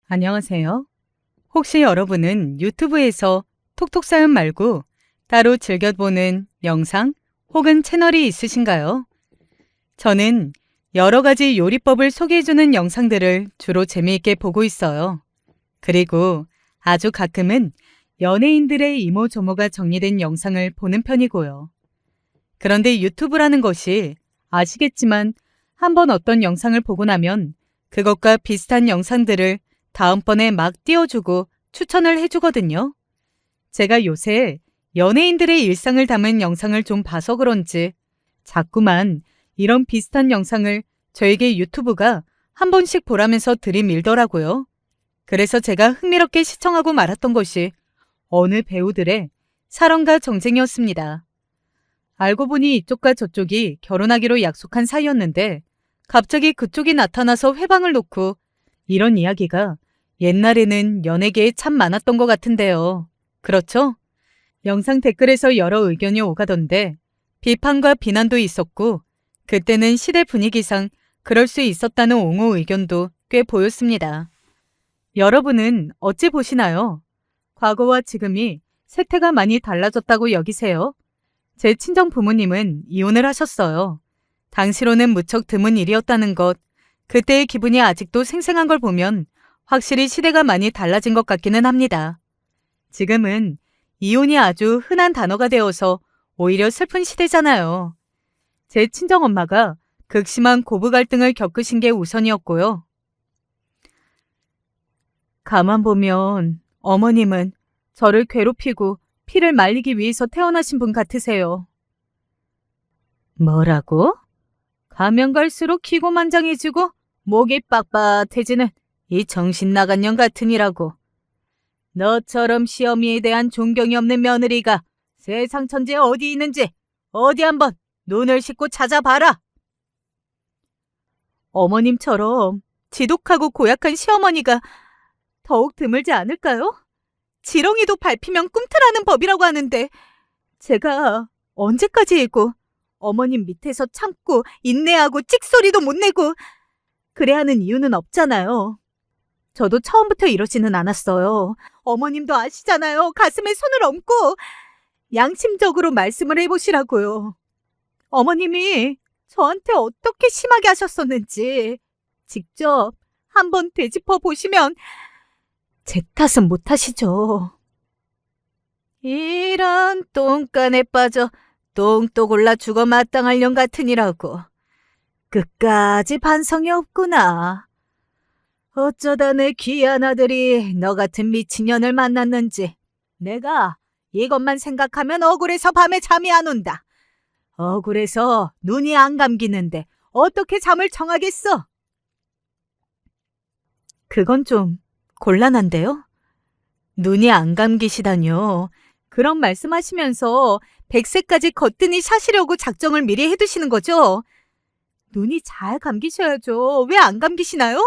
안녕하세요. 혹시 여러분은 유튜브에서 톡톡 사연 말고 따로 즐겨보는 영상 혹은 채널이 있으신가요? 저는 여러 가지 요리법을 소개해주는 영상들을 주로 재미있게 보고 있어요. 그리고 아주 가끔은 연예인들의 이모저모가 정리된 영상을 보는 편이고요. 그런데 유튜브라는 것이 아시겠지만 한번 어떤 영상을 보고 나면 그것과 비슷한 영상들을 다음번에 막 띄워주고 추천을 해주거든요. 제가 요새 연예인들의 일상을 담은 영상을 좀 봐서 그런지 자꾸만 이런 비슷한 영상을 저에게 유튜브가 한 번씩 보라면서 들이밀더라고요. 그래서 제가 흥미롭게 시청하고 말았던 것이 어느 배우들의 사랑과 정쟁이었습니다. 알고 보니 이쪽과 저쪽이 결혼하기로 약속한 사이였는데 갑자기 그쪽이 나타나서 회방을 놓고 이런 이야기가 옛날에는 연예계에 참 많았던 것 같은데요. 그렇죠? 영상 댓글에서 여러 의견이 오가던데 비판과 비난도 있었고 그때는 시대 분위기상 그럴 수 있었다는 옹호 의견도 꽤 보였습니다. 여러분은 어찌 보시나요? 과거와 지금이 세태가 많이 달라졌다고 여기세요? 제 친정 부모님은 이혼을 하셨어요. 당시로는 무척 드문 일이었다는 것, 그때의 기분이 아직도 생생한 걸 보면 확실히 시대가 많이 달라진 것 같기는 합니다. 지금은 이혼이 아주 흔한 단어가 되어서 오히려 슬픈 시대잖아요. 제 친정엄마가 극심한 고부 갈등을 겪으신 게 우선이었고요. 가만 보면 어머님은 저를 괴롭히고 피를 말리기 위해서 태어나신 분 같으세요. 뭐라고? 가면 갈수록 기고만장해지고 목이 빳빳해지는 이 정신 나간 년 같으니라고. 너처럼 시어미에 대한 존경이 없는 며느리가 세상 천지에 어디 있는지 어디 한번 눈을 씻고 찾아봐라. 어머님처럼 지독하고 고약한 시어머니가 더욱 드물지 않을까요? 지렁이도 밟히면 꿈틀하는 법이라고 하는데 제가 언제까지이고 어머님 밑에서 참고 인내하고 찍소리도 못 내고 그래야 하는 이유는 없잖아요. 저도 처음부터 이러지는 않았어요. 어머님도 아시잖아요. 가슴에 손을 얹고 양심적으로 말씀을 해보시라고요. 어머님이 저한테 어떻게 심하게 하셨었는지 직접 한번 되짚어 보시면 제 탓은 못하시죠. 이런 똥간에 빠져 똥또 골라 죽어 마땅할 년 같으니라고. 끝까지 반성이 없구나. 어쩌다 내 귀한 아들이 너 같은 미친년을 만났는지 내가 이것만 생각하면 억울해서 밤에 잠이 안 온다. 억울해서 눈이 안 감기는데 어떻게 잠을 청하겠어? 그건 좀 곤란한데요? 눈이 안 감기시다뇨. 그런 말씀하시면서 100세까지 거뜬히 사시려고 작정을 미리 해두시는 거죠? 눈이 잘 감기셔야죠. 왜 안 감기시나요?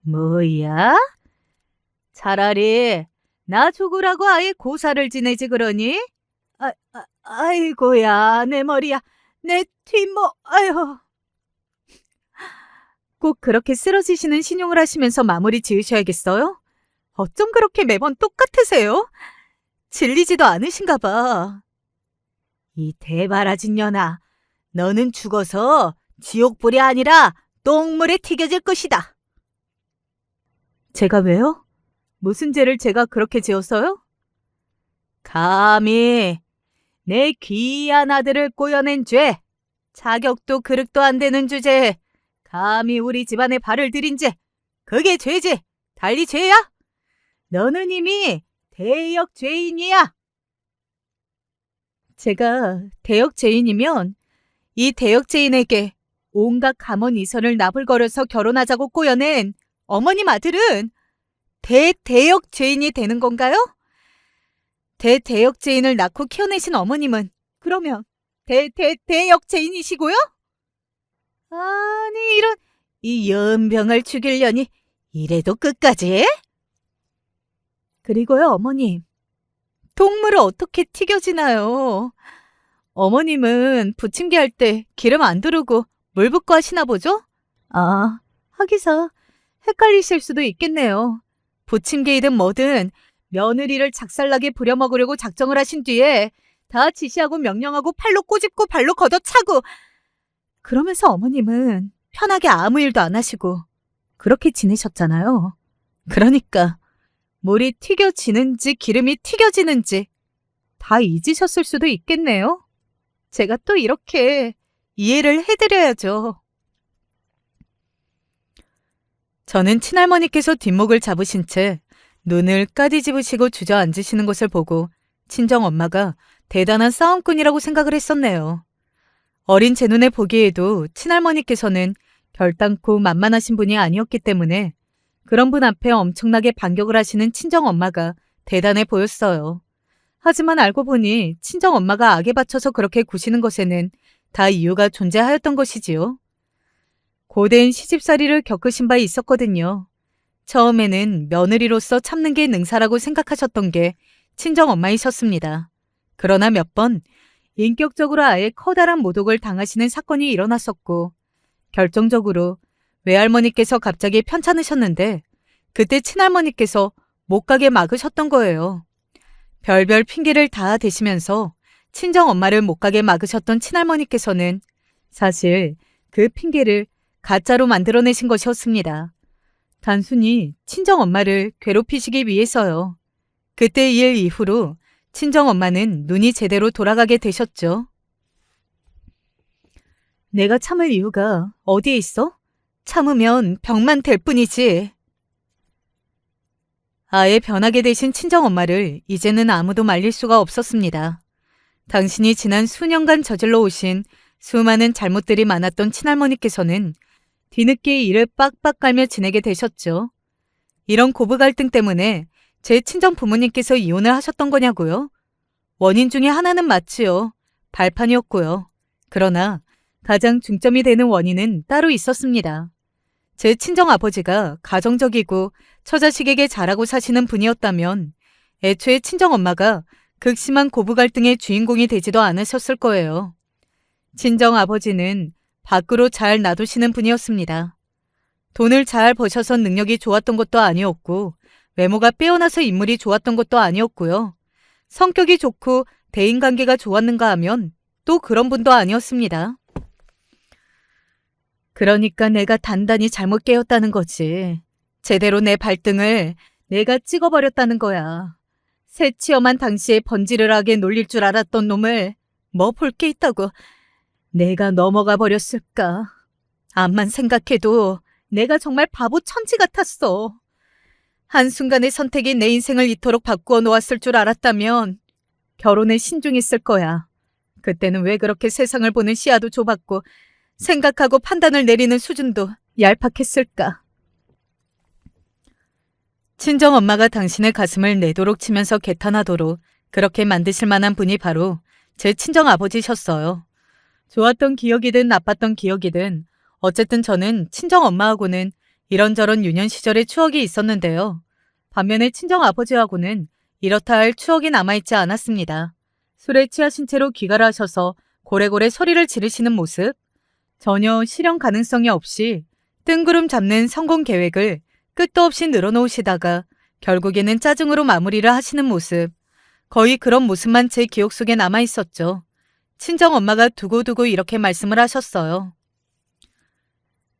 뭐야? 차라리 나 죽으라고 아예 고사를 지내지 그러니? 아이고야, 내 머리야. 내 뒷목, 아유. 꼭 그렇게 쓰러지시는 신용을 하시면서 마무리 지으셔야겠어요? 어쩜 그렇게 매번 똑같으세요? 질리지도 않으신가 봐. 이 대바라진 년아, 너는 죽어서 지옥불이 아니라 똥물에 튀겨질 것이다. 제가 왜요? 무슨 죄를 제가 그렇게 지었어요? 감히 내 귀한 아들을 꼬여낸 죄, 자격도 그릇도 안 되는 주제에 감히 우리 집안에 발을 들인 죄, 그게 죄지, 달리 죄야? 너는 이미 대역 죄인이야. 제가 대역 죄인이면 이 대역 죄인에게 온갖 감언 이설을 나불거려서 결혼하자고 꼬여낸 어머님 아들은 대역 죄인이 되는 건가요? 대역 죄인을 낳고 키워내신 어머님은 그러면 대역 죄인이시고요? 아니 이런 이 연병을 죽이려니 이래도 끝까지? 그리고요 어머님, 동물을 어떻게 튀겨지나요? 어머님은 부침개 할 때 기름 안 두르고 물 붓고 하시나 보죠? 아, 하기사 헷갈리실 수도 있겠네요. 부침개이든 뭐든 며느리를 작살나게 부려먹으려고 작정을 하신 뒤에 다 지시하고 명령하고 팔로 꼬집고 발로 걷어차고 그러면서 어머님은 편하게 아무 일도 안 하시고 그렇게 지내셨잖아요. 그러니까 물이 튀겨지는지 기름이 튀겨지는지 다 잊으셨을 수도 있겠네요. 제가 또 이렇게 이해를 해드려야죠. 저는 친할머니께서 뒷목을 잡으신 채 눈을 까디집으시고 주저앉으시는 것을 보고 친정엄마가 대단한 싸움꾼이라고 생각을 했었네요. 어린 제 눈에 보기에도 친할머니께서는 결단코 만만하신 분이 아니었기 때문에 그런 분 앞에 엄청나게 반격을 하시는 친정엄마가 대단해 보였어요. 하지만 알고 보니 친정엄마가 악에 받쳐서 그렇게 구시는 것에는 다 이유가 존재하였던 것이지요. 고된 시집살이를 겪으신 바 있었거든요. 처음에는 며느리로서 참는 게 능사라고 생각하셨던 게 친정엄마이셨습니다. 그러나 몇 번 인격적으로 아예 커다란 모독을 당하시는 사건이 일어났었고 결정적으로 외할머니께서 갑자기 편찮으셨는데 그때 친할머니께서 못 가게 막으셨던 거예요. 별별 핑계를 다 대시면서 친정엄마를 못 가게 막으셨던 친할머니께서는 사실 그 핑계를 가짜로 만들어내신 것이었습니다. 단순히 친정엄마를 괴롭히시기 위해서요. 그때 일 이후로 친정엄마는 눈이 제대로 돌아가게 되셨죠. 내가 참을 이유가 어디에 있어? 참으면 병만 될 뿐이지. 아예 변하게 되신 친정엄마를 이제는 아무도 말릴 수가 없었습니다. 당신이 지난 수년간 저질러 오신 수많은 잘못들이 많았던 친할머니께서는 뒤늦게 이를 빡빡 깔며 지내게 되셨죠. 이런 고부 갈등 때문에 제 친정 부모님께서 이혼을 하셨던 거냐고요? 원인 중에 하나는 맞지요. 발판이었고요. 그러나 가장 중점이 되는 원인은 따로 있었습니다. 제 친정 아버지가 가정적이고 처자식에게 잘하고 사시는 분이었다면 애초에 친정 엄마가 극심한 고부 갈등의 주인공이 되지도 않으셨을 거예요. 친정 아버지는 밖으로 잘 놔두시는 분이었습니다. 돈을 잘 버셔서 능력이 좋았던 것도 아니었고 외모가 빼어나서 인물이 좋았던 것도 아니었고요. 성격이 좋고 대인관계가 좋았는가 하면 또 그런 분도 아니었습니다. 그러니까 내가 단단히 잘못 깨었다는 거지. 제대로 내 발등을 내가 찍어버렸다는 거야. 새치엄한 당시에 번지르르하게 놀릴 줄 알았던 놈을 뭐 볼 게 있다고 내가 넘어가 버렸을까. 암만 생각해도 내가 정말 바보 천지 같았어. 한순간의 선택이 내 인생을 이토록 바꾸어 놓았을 줄 알았다면 결혼에 신중했을 거야. 그때는 왜 그렇게 세상을 보는 시야도 좁았고 생각하고 판단을 내리는 수준도 얄팍했을까. 친정엄마가 당신의 가슴을 내도록 치면서 개탄하도록 그렇게 만드실 만한 분이 바로 제 친정아버지셨어요. 좋았던 기억이든 나빴던 기억이든 어쨌든 저는 친정엄마하고는 이런저런 유년 시절의 추억이 있었는데요. 반면에 친정아버지하고는 이렇다 할 추억이 남아있지 않았습니다. 술에 취하신 채로 귀가를 하셔서 고래고래 소리를 지르시는 모습, 전혀 실현 가능성이 없이 뜬구름 잡는 성공 계획을 끝도 없이 늘어놓으시다가 결국에는 짜증으로 마무리를 하시는 모습, 거의 그런 모습만 제 기억 속에 남아있었죠. 친정엄마가 두고두고 이렇게 말씀을 하셨어요.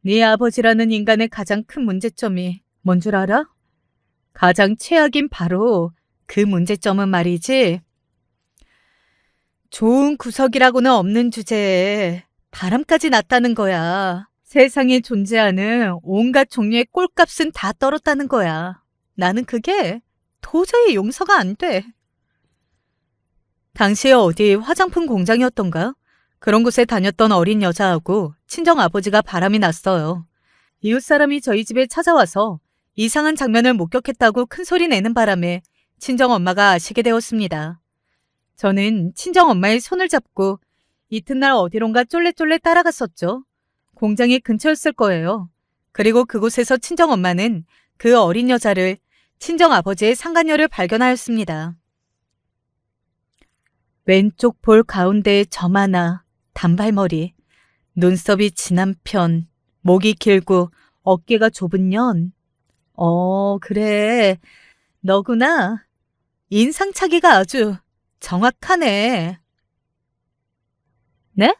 네 아버지라는 인간의 가장 큰 문제점이 뭔 줄 알아? 가장 최악인 바로 그 문제점은 말이지. 좋은 구석이라고는 없는 주제에 바람까지 났다는 거야. 세상에 존재하는 온갖 종류의 꼴값은 다 떨었다는 거야. 나는 그게 도저히 용서가 안 돼. 당시에 어디 화장품 공장이었던가? 그런 곳에 다녔던 어린 여자하고 친정 아버지가 바람이 났어요. 이웃 사람이 저희 집에 찾아와서 이상한 장면을 목격했다고 큰 소리 내는 바람에 친정 엄마가 아시게 되었습니다. 저는 친정 엄마의 손을 잡고 이튿날 어디론가 쫄래쫄래 따라갔었죠. 공장이 근처였을 거예요. 그리고 그곳에서 친정 엄마는 그 어린 여자를 친정 아버지의 상간녀를 발견하였습니다. 왼쪽 볼 가운데에 점 하나, 단발머리, 눈썹이 진한 편, 목이 길고 어깨가 좁은 년. 그래. 너구나. 인상착의가 아주 정확하네. 네?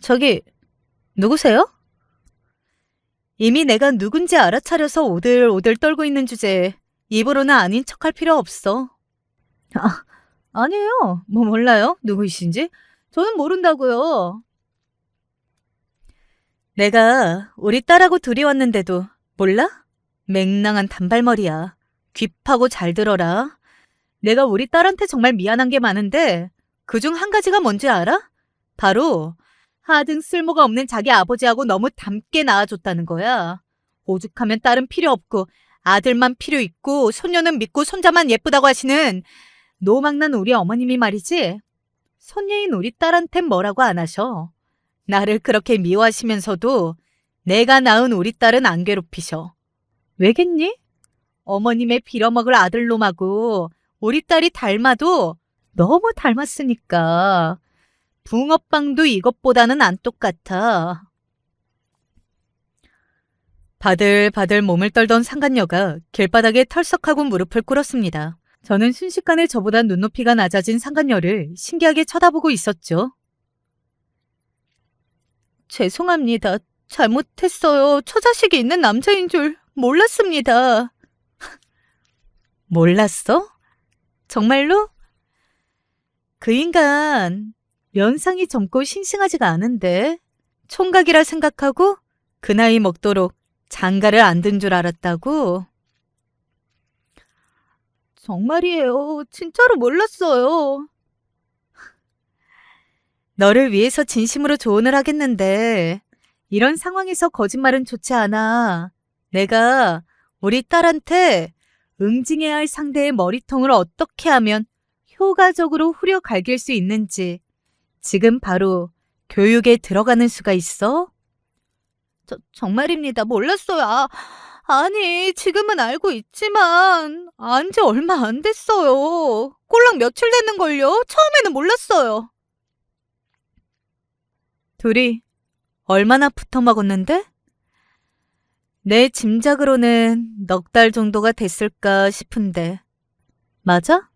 저기, 누구세요? 이미 내가 누군지 알아차려서 오들오들 떨고 있는 주제에 입으로는 아닌 척할 필요 없어. 아니에요. 뭐 몰라요? 누구이신지? 저는 모른다고요. 내가 우리 딸하고 둘이 왔는데도 몰라? 맹랑한 단발머리야. 귀 파고 잘 들어라. 내가 우리 딸한테 정말 미안한 게 많은데 그중 한 가지가 뭔지 알아? 바로 하등 쓸모가 없는 자기 아버지하고 너무 닮게 낳아줬다는 거야. 오죽하면 딸은 필요 없고 아들만 필요 있고 손녀는 믿고 손자만 예쁘다고 하시는 노망난 우리 어머님이 말이지. 손녀인 우리 딸한텐 뭐라고 안 하셔. 나를 그렇게 미워하시면서도 내가 낳은 우리 딸은 안 괴롭히셔. 왜겠니? 어머님의 빌어먹을 아들놈하고 우리 딸이 닮아도 너무 닮았으니까. 붕어빵도 이것보다는 안 똑같아. 바들바들 몸을 떨던 상간녀가 길바닥에 털썩하고 무릎을 꿇었습니다. 저는 순식간에 저보다 눈높이가 낮아진 상간녀를 신기하게 쳐다보고 있었죠. 죄송합니다. 잘못했어요. 처자식이 있는 남자인 줄 몰랐습니다. 몰랐어? 정말로? 그 인간 면상이 젊고 싱싱하지가 않은데 총각이라 생각하고 그 나이 먹도록 장가를 안 든 줄 알았다고? 정말이에요. 진짜로 몰랐어요. 너를 위해서 진심으로 조언을 하겠는데 이런 상황에서 거짓말은 좋지 않아. 내가 우리 딸한테 응징해야 할 상대의 머리통을 어떻게 하면 효과적으로 후려 갈길 수 있는지 지금 바로 교육에 들어가는 수가 있어? 정말입니다. 몰랐어요. 아니, 지금은 알고 있지만 안지 얼마 안 됐어요. 꼴랑 며칠 됐는걸요? 처음에는 몰랐어요. 둘이 얼마나 붙어먹었는데? 내 짐작으로는 넉 달 정도가 됐을까 싶은데. 맞아?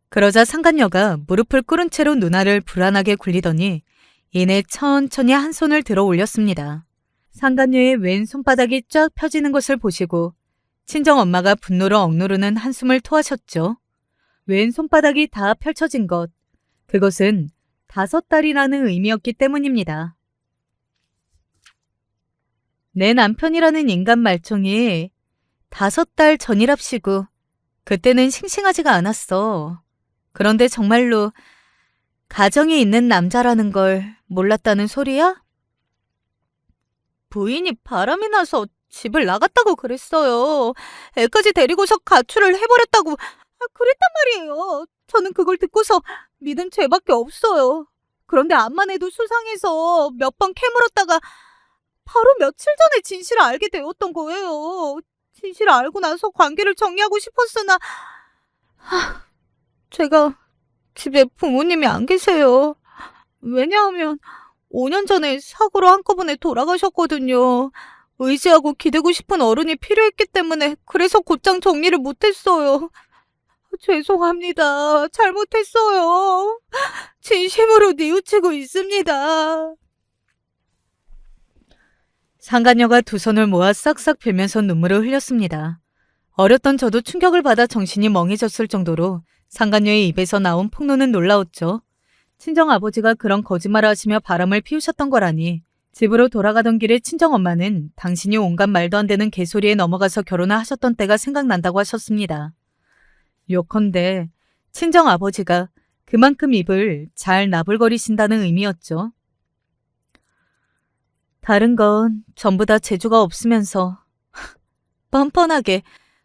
그러자 상간녀가 무릎을 꿇은 채로 누나를 불안하게 굴리더니 이내 천천히 한 손을 들어 올렸습니다. 상간녀의 왼 손바닥이 쫙 펴지는 것을 보시고 친정엄마가 분노로 억누르는 한숨을 토하셨죠. 왼 손바닥이 다 펼쳐진 것, 그것은 5달이라는 의미였기 때문입니다. 내 남편이라는 인간 말종이 5달 전이랍시고 그때는 싱싱하지가 않았어. 그런데 정말로 가정에 있는 남자라는 걸 몰랐다는 소리야? 부인이 바람이 나서 집을 나갔다고 그랬어요. 애까지 데리고서 가출을 해버렸다고 그랬단 말이에요. 저는 그걸 듣고서 믿은 죄밖에 없어요. 그런데 암만 해도 수상해서 몇 번 캐물었다가 바로 며칠 전에 진실을 알게 되었던 거예요. 진실을 알고 나서 관계를 정리하고 싶었으나 제가 집에 부모님이 안 계세요. 왜냐하면 5년 전에 사고로 한꺼번에 돌아가셨거든요. 의지하고 기대고 싶은 어른이 필요했기 때문에 그래서 곧장 정리를 못했어요. 죄송합니다. 잘못했어요. 진심으로 뉘우치고 있습니다. 상간녀가 두 손을 모아 싹싹 빌면서 눈물을 흘렸습니다. 어렸던 저도 충격을 받아 정신이 멍해졌을 정도로 상간녀의 입에서 나온 폭로는 놀라웠죠. 친정아버지가 그런 거짓말을 하시며 바람을 피우셨던 거라니. 집으로 돌아가던 길에 친정엄마는 당신이 온갖 말도 안 되는 개소리에 넘어가서 결혼을 하셨던 때가 생각난다고 하셨습니다. 요컨대 친정아버지가 그만큼 입을 잘 나불거리신다는 의미였죠. 다른 건 전부 다 재주가 없으면서 뻔뻔하게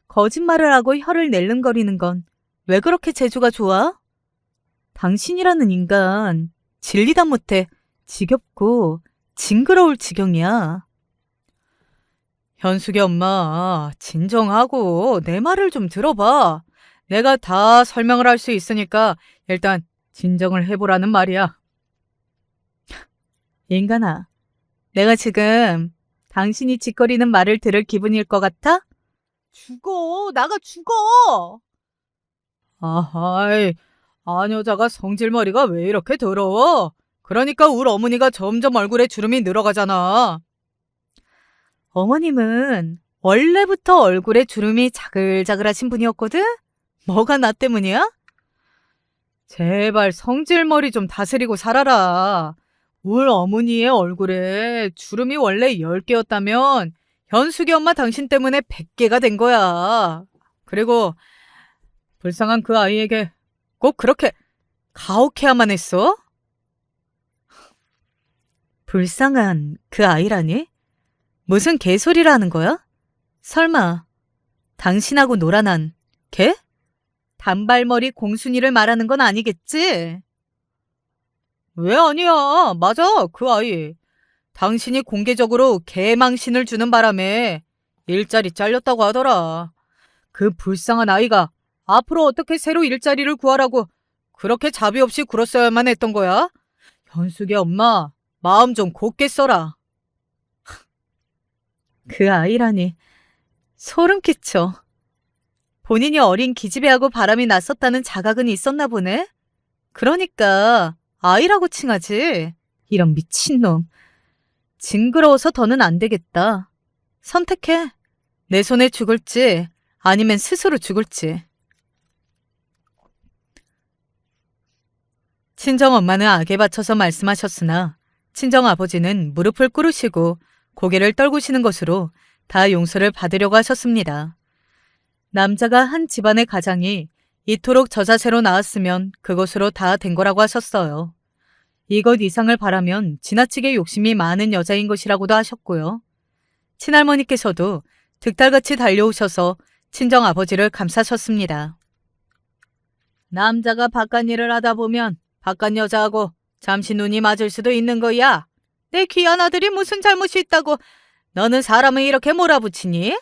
거짓말을 하고 혀를 낼름거리는 건 왜 그렇게 재주가 좋아? 당신이라는 인간 질리다 못해 지겹고 징그러울 지경이야. 현숙이 엄마, 진정하고 내 말을 좀 들어봐. 내가 다 설명을 할 수 있으니까 일단 진정을 해보라는 말이야. 인간아, 내가 지금 당신이 짓거리는 말을 들을 기분일 것 같아? 죽어, 나가 죽어! 아하이, 안 여자가 성질머리가 왜 이렇게 더러워? 그러니까 울 어머니가 점점 얼굴에 주름이 늘어가잖아. 어머님은 원래부터 얼굴에 주름이 자글자글하신 분이었거든? 뭐가 나 때문이야? 제발 성질머리 좀 다스리고 살아라. 울 어머니의 얼굴에 주름이 원래 10개였다면 현숙이 엄마 당신 때문에 100개가 된 거야. 그리고 불쌍한 그 아이에게 꼭 그렇게 가혹해야만 했어? 불쌍한 그 아이라니? 무슨 개소리라는 거야? 설마 당신하고 놀아난 개? 단발머리 공순이를 말하는 건 아니겠지? 왜 아니야. 맞아, 그 아이. 당신이 공개적으로 개망신을 주는 바람에 일자리 잘렸다고 하더라. 그 불쌍한 아이가 앞으로 어떻게 새로 일자리를 구하라고 그렇게 자비 없이 굴었어야만 했던 거야? 현숙이 엄마, 마음 좀 곧게 써라. 그 아이라니. 소름 끼쳐. 본인이 어린 기집애하고 바람이 났었다는 자각은 있었나 보네? 그러니까 아이라고 칭하지. 이런 미친놈. 징그러워서 더는 안 되겠다. 선택해. 내 손에 죽을지 아니면 스스로 죽을지. 친정엄마는 악에 받쳐서 말씀하셨으나 친정아버지는 무릎을 꿇으시고 고개를 떨구시는 것으로 다 용서를 받으려고 하셨습니다. 남자가 한 집안의 가장이 이토록 저자세로 나왔으면 그것으로 다 된 거라고 하셨어요. 이것 이상을 바라면 지나치게 욕심이 많은 여자인 것이라고도 하셨고요. 친할머니께서도 득달같이 달려오셔서 친정아버지를 감싸셨습니다. 남자가 바깥 일을 하다 보면 바깥 여자하고 잠시 눈이 맞을 수도 있는 거야. 내 귀한 아들이 무슨 잘못이 있다고 너는 사람을 이렇게 몰아붙이니?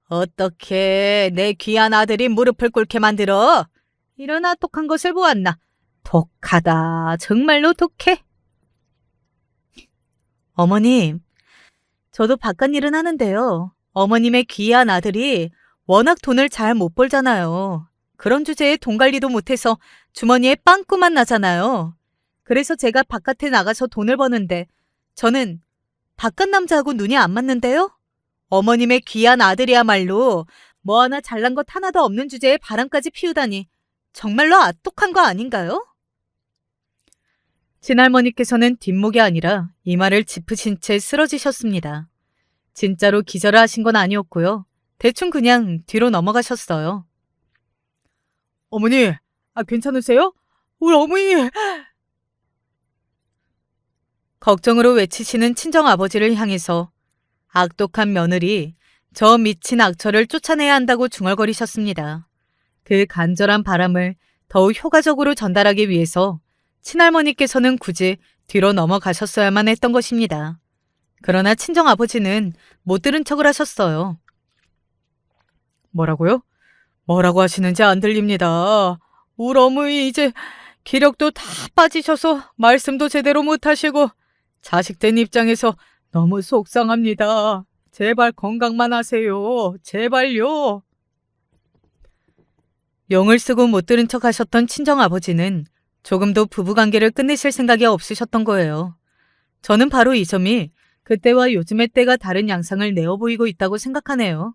어떻게 내 귀한 아들이 무릎을 꿇게 만들어? 이런 아똑한 것을 보았나? 독하다. 정말로 독해. 어머님, 저도 바깥 일은 하는데요. 어머님의 귀한 아들이 워낙 돈을 잘 못 벌잖아요. 그런 주제에 돈 관리도 못해서 주머니에 빵꾸만 나잖아요. 그래서 제가 바깥에 나가서 돈을 버는데 저는 바깥 남자하고 눈이 안 맞는데요? 어머님의 귀한 아들이야말로 뭐 하나 잘난 것 하나도 없는 주제에 바람까지 피우다니 정말로 아똑한 거 아닌가요? 친할머니께서는 뒷목이 아니라 이마를 짚으신 채 쓰러지셨습니다. 진짜로 기절을 하신 건 아니었고요. 대충 그냥 뒤로 넘어가셨어요. 어머니, 괜찮으세요? 우리 어머니! 걱정으로 외치시는 친정아버지를 향해서 악독한 며느리, 저 미친 악처를 쫓아내야 한다고 중얼거리셨습니다. 그 간절한 바람을 더욱 효과적으로 전달하기 위해서 친할머니께서는 굳이 뒤로 넘어가셨어야만 했던 것입니다. 그러나 친정아버지는 못 들은 척을 하셨어요. 뭐라고요? 뭐라고 하시는지 안 들립니다. 우리 어머니 이제 기력도 다 빠지셔서 말씀도 제대로 못하시고 자식된 입장에서 너무 속상합니다. 제발 건강만 하세요. 제발요. 용을 쓰고 못 들은 척 하셨던 친정아버지는 조금도 부부관계를 끝내실 생각이 없으셨던 거예요. 저는 바로 이 점이 그때와 요즘의 때가 다른 양상을 내어 보이고 있다고 생각하네요.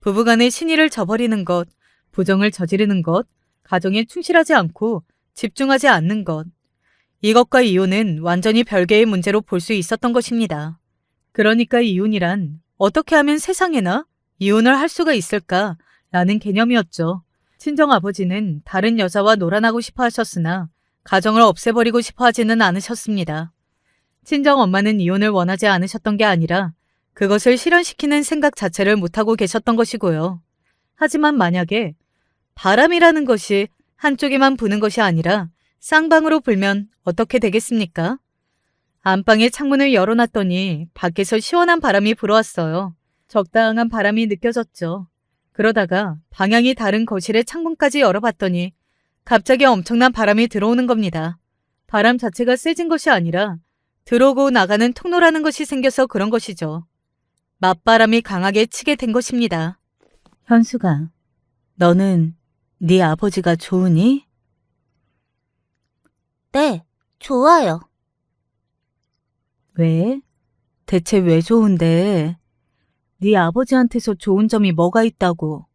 부부간의 신의를 저버리는 것, 부정을 저지르는 것, 가정에 충실하지 않고 집중하지 않는 것. 이것과 이혼은 완전히 별개의 문제로 볼 수 있었던 것입니다. 그러니까 이혼이란 어떻게 하면 세상에나 이혼을 할 수가 있을까라는 개념이었죠. 친정아버지는 다른 여자와 놀아나고 싶어 하셨으나 가정을 없애버리고 싶어 하지는 않으셨습니다. 친정엄마는 이혼을 원하지 않으셨던 게 아니라 그것을 실현시키는 생각 자체를 못하고 계셨던 것이고요. 하지만 만약에 바람이라는 것이 한쪽에만 부는 것이 아니라 쌍방으로 불면 어떻게 되겠습니까? 안방에 창문을 열어놨더니 밖에서 시원한 바람이 불어왔어요. 적당한 바람이 느껴졌죠. 그러다가 방향이 다른 거실의 창문까지 열어봤더니 갑자기 엄청난 바람이 들어오는 겁니다. 바람 자체가 세진 것이 아니라 들어오고 나가는 통로라는 것이 생겨서 그런 것이죠. 맞바람이 강하게 치게 된 것입니다. 현수가, 너는 네 아버지가 좋으니? 네, 좋아요. 왜? 대체 왜 좋은데? 네 아버지한테서 좋은 점이 뭐가 있다고?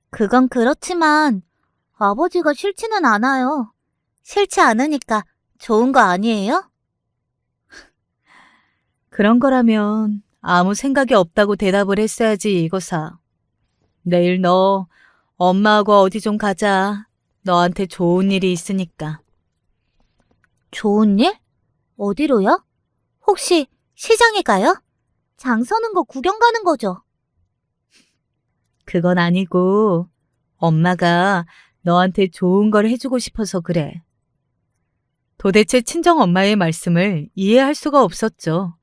그건 그렇지만 아버지가 싫지는 않아요. 싫지 않으니까 좋은 거 아니에요? 그런 거라면 아무 생각이 없다고 대답을 했어야지, 이거사. 내일 너 엄마하고 어디 좀 가자. 너한테 좋은 일이 있으니까. 좋은 일? 어디로요? 혹시 시장에 가요? 장 서는 거 구경 가는 거죠? 그건 아니고 엄마가 너한테 좋은 걸 해주고 싶어서 그래. 도대체 친정 엄마의 말씀을 이해할 수가 없었죠.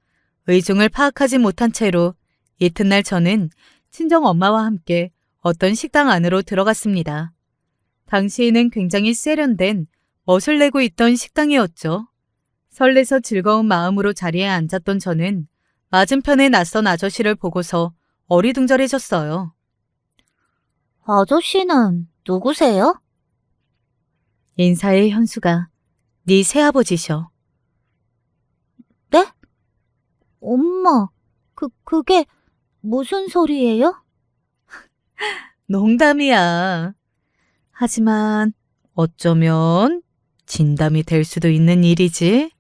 의중을 파악하지 못한 채로 이튿날 저는 친정 엄마와 함께 어떤 식당 안으로 들어갔습니다. 당시에는 굉장히 세련된 멋을 내고 있던 식당이었죠. 설레서 즐거운 마음으로 자리에 앉았던 저는 맞은편의 낯선 아저씨를 보고서 어리둥절해졌어요. 아저씨는 누구세요? 인사의 현수가 네 새아버지셔. 네? 엄마, 그게 무슨 소리예요? 농담이야. 하지만 어쩌면 진담이 될 수도 있는 일이지.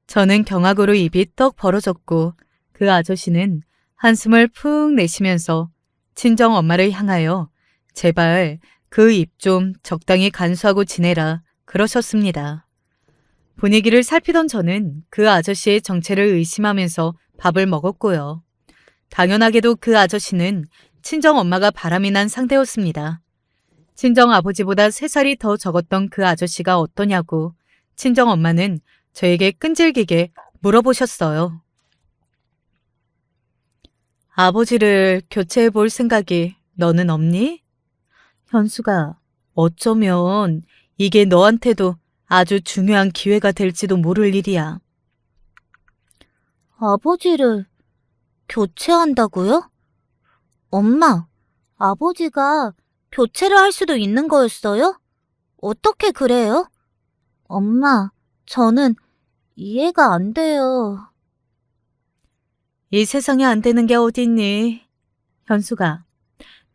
저는 경악으로 입이 떡 벌어졌고 그 아저씨는 한숨을 푹 내쉬면서 친정 엄마를 향하여 제발 그 입 좀 적당히 간수하고 지내라 그러셨습니다. 분위기를 살피던 저는 그 아저씨의 정체를 의심하면서 밥을 먹었고요. 당연하게도 그 아저씨는 친정 엄마가 바람이 난 상태였습니다. 친정 아버지보다 3살이 더 적었던 그 아저씨가 어떠냐고 친정 엄마는 저에게 끈질기게 물어보셨어요. 아버지를 교체해 볼 생각이 너는 없니? 현수가, 어쩌면 이게 너한테도 아주 중요한 기회가 될지도 모를 일이야. 아버지를 교체한다고요? 엄마, 아버지가 교체를 할 수도 있는 거였어요? 어떻게 그래요? 엄마, 저는 이해가 안 돼요. 이 세상에 안 되는 게 어딨니? 현수가,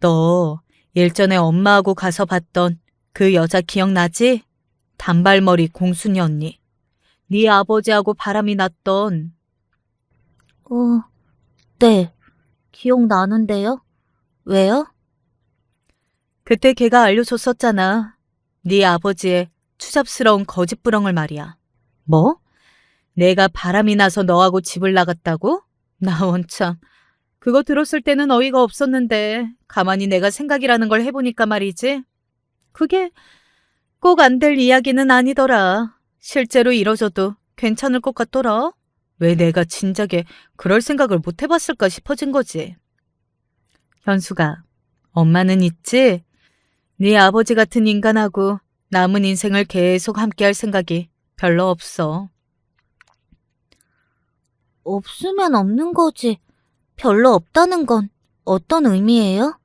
너 일전에 엄마하고 가서 봤던 그 여자 기억나지? 단발머리 공순이 언니. 네 아버지하고 바람이 났던. 네, 기억나는데요? 왜요? 그때 걔가 알려줬었잖아. 네 아버지의 추잡스러운 거짓부렁을 말이야. 뭐? 내가 바람이 나서 너하고 집을 나갔다고? 나 원참. 그거 들었을 때는 어이가 없었는데 가만히 내가 생각이라는 걸 해보니까 말이지. 그게 꼭 안 될 이야기는 아니더라. 실제로 이뤄져도 괜찮을 것 같더라. 왜 내가 진작에 그럴 생각을 못 해봤을까 싶어진 거지. 현수가, 엄마는 있지? 네 아버지 같은 인간하고 남은 인생을 계속 함께할 생각이 별로 없어. 없으면 없는 거지. 별로 없다는 건 어떤 의미예요?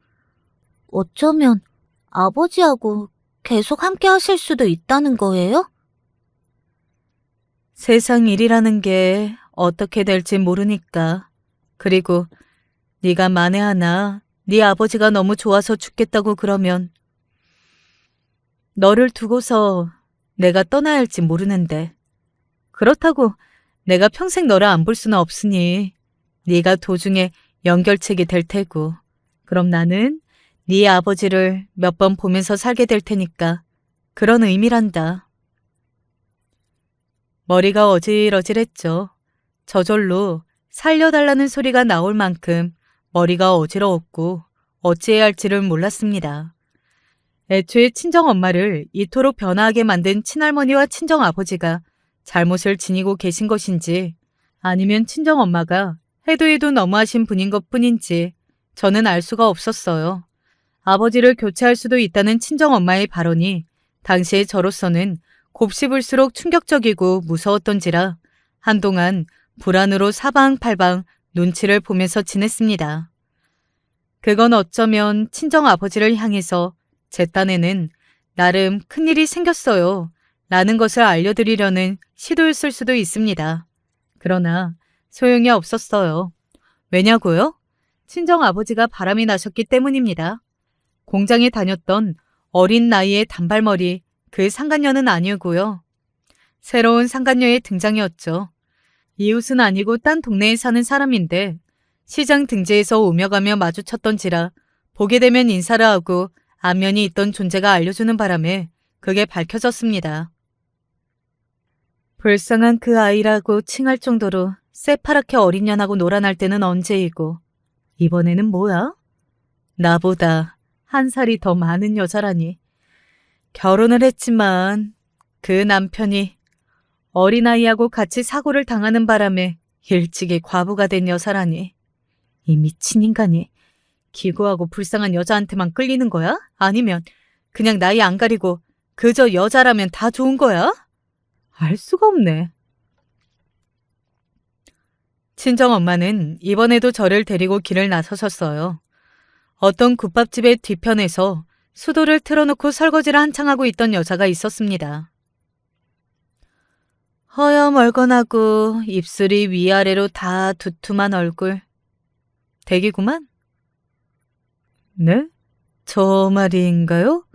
어쩌면 아버지하고 계속 함께 하실 수도 있다는 거예요? 세상 일이라는 게 어떻게 될지 모르니까. 그리고 네가 만에 하나 네 아버지가 너무 좋아서 죽겠다고 그러면 너를 두고서 내가 떠나야 할지 모르는데. 그렇다고 내가 평생 너를 안 볼 수는 없으니 네가 도중에 연결책이 될 테고. 그럼 나는 네 아버지를 몇 번 보면서 살게 될 테니까 그런 의미란다. 머리가 어질어질했죠. 저절로 살려달라는 소리가 나올 만큼 머리가 어지러웠고 어찌해야 할지를 몰랐습니다. 애초에 친정엄마를 이토록 변화하게 만든 친할머니와 친정아버지가 잘못을 지니고 계신 것인지 아니면 친정엄마가 해도 해도 너무하신 분인 것뿐인지 저는 알 수가 없었어요. 아버지를 교체할 수도 있다는 친정엄마의 발언이 당시에 저로서는 곱씹을수록 충격적이고 무서웠던지라 한동안 불안으로 사방팔방 눈치를 보면서 지냈습니다. 그건 어쩌면 친정아버지를 향해서 제 딴에는 나름 큰일이 생겼어요 라는 것을 알려드리려는 시도였을 수도 있습니다. 그러나 소용이 없었어요. 왜냐고요? 친정아버지가 바람이 나셨기 때문입니다. 공장에 다녔던 어린 나이의 단발머리 그 상간녀는 아니고요. 새로운 상간녀의 등장이었죠. 이웃은 아니고 딴 동네에 사는 사람인데 시장 등지에서 오며 가며 마주쳤던지라 보게 되면 인사를 하고 안면이 있던 존재가 알려주는 바람에 그게 밝혀졌습니다. 불쌍한 그 아이라고 칭할 정도로 새파랗게 어린 년하고 놀아날 때는 언제이고 이번에는 뭐야? 나보다 한 살이 더 많은 여자라니. 결혼을 했지만 그 남편이 어린아이하고 같이 사고를 당하는 바람에 일찍이 과부가 된 여자라니. 이 미친 인간이 기구하고 불쌍한 여자한테만 끌리는 거야? 아니면 그냥 나이 안 가리고 그저 여자라면 다 좋은 거야? 알 수가 없네. 친정엄마는 이번에도 저를 데리고 길을 나서셨어요. 어떤 국밥집의 뒤편에서 수도를 틀어놓고 설거지를 한창 하고 있던 여자가 있었습니다. 허여멀건하고 입술이 위아래로 다 두툼한 얼굴. 대기구만? 네? 저 말인가요?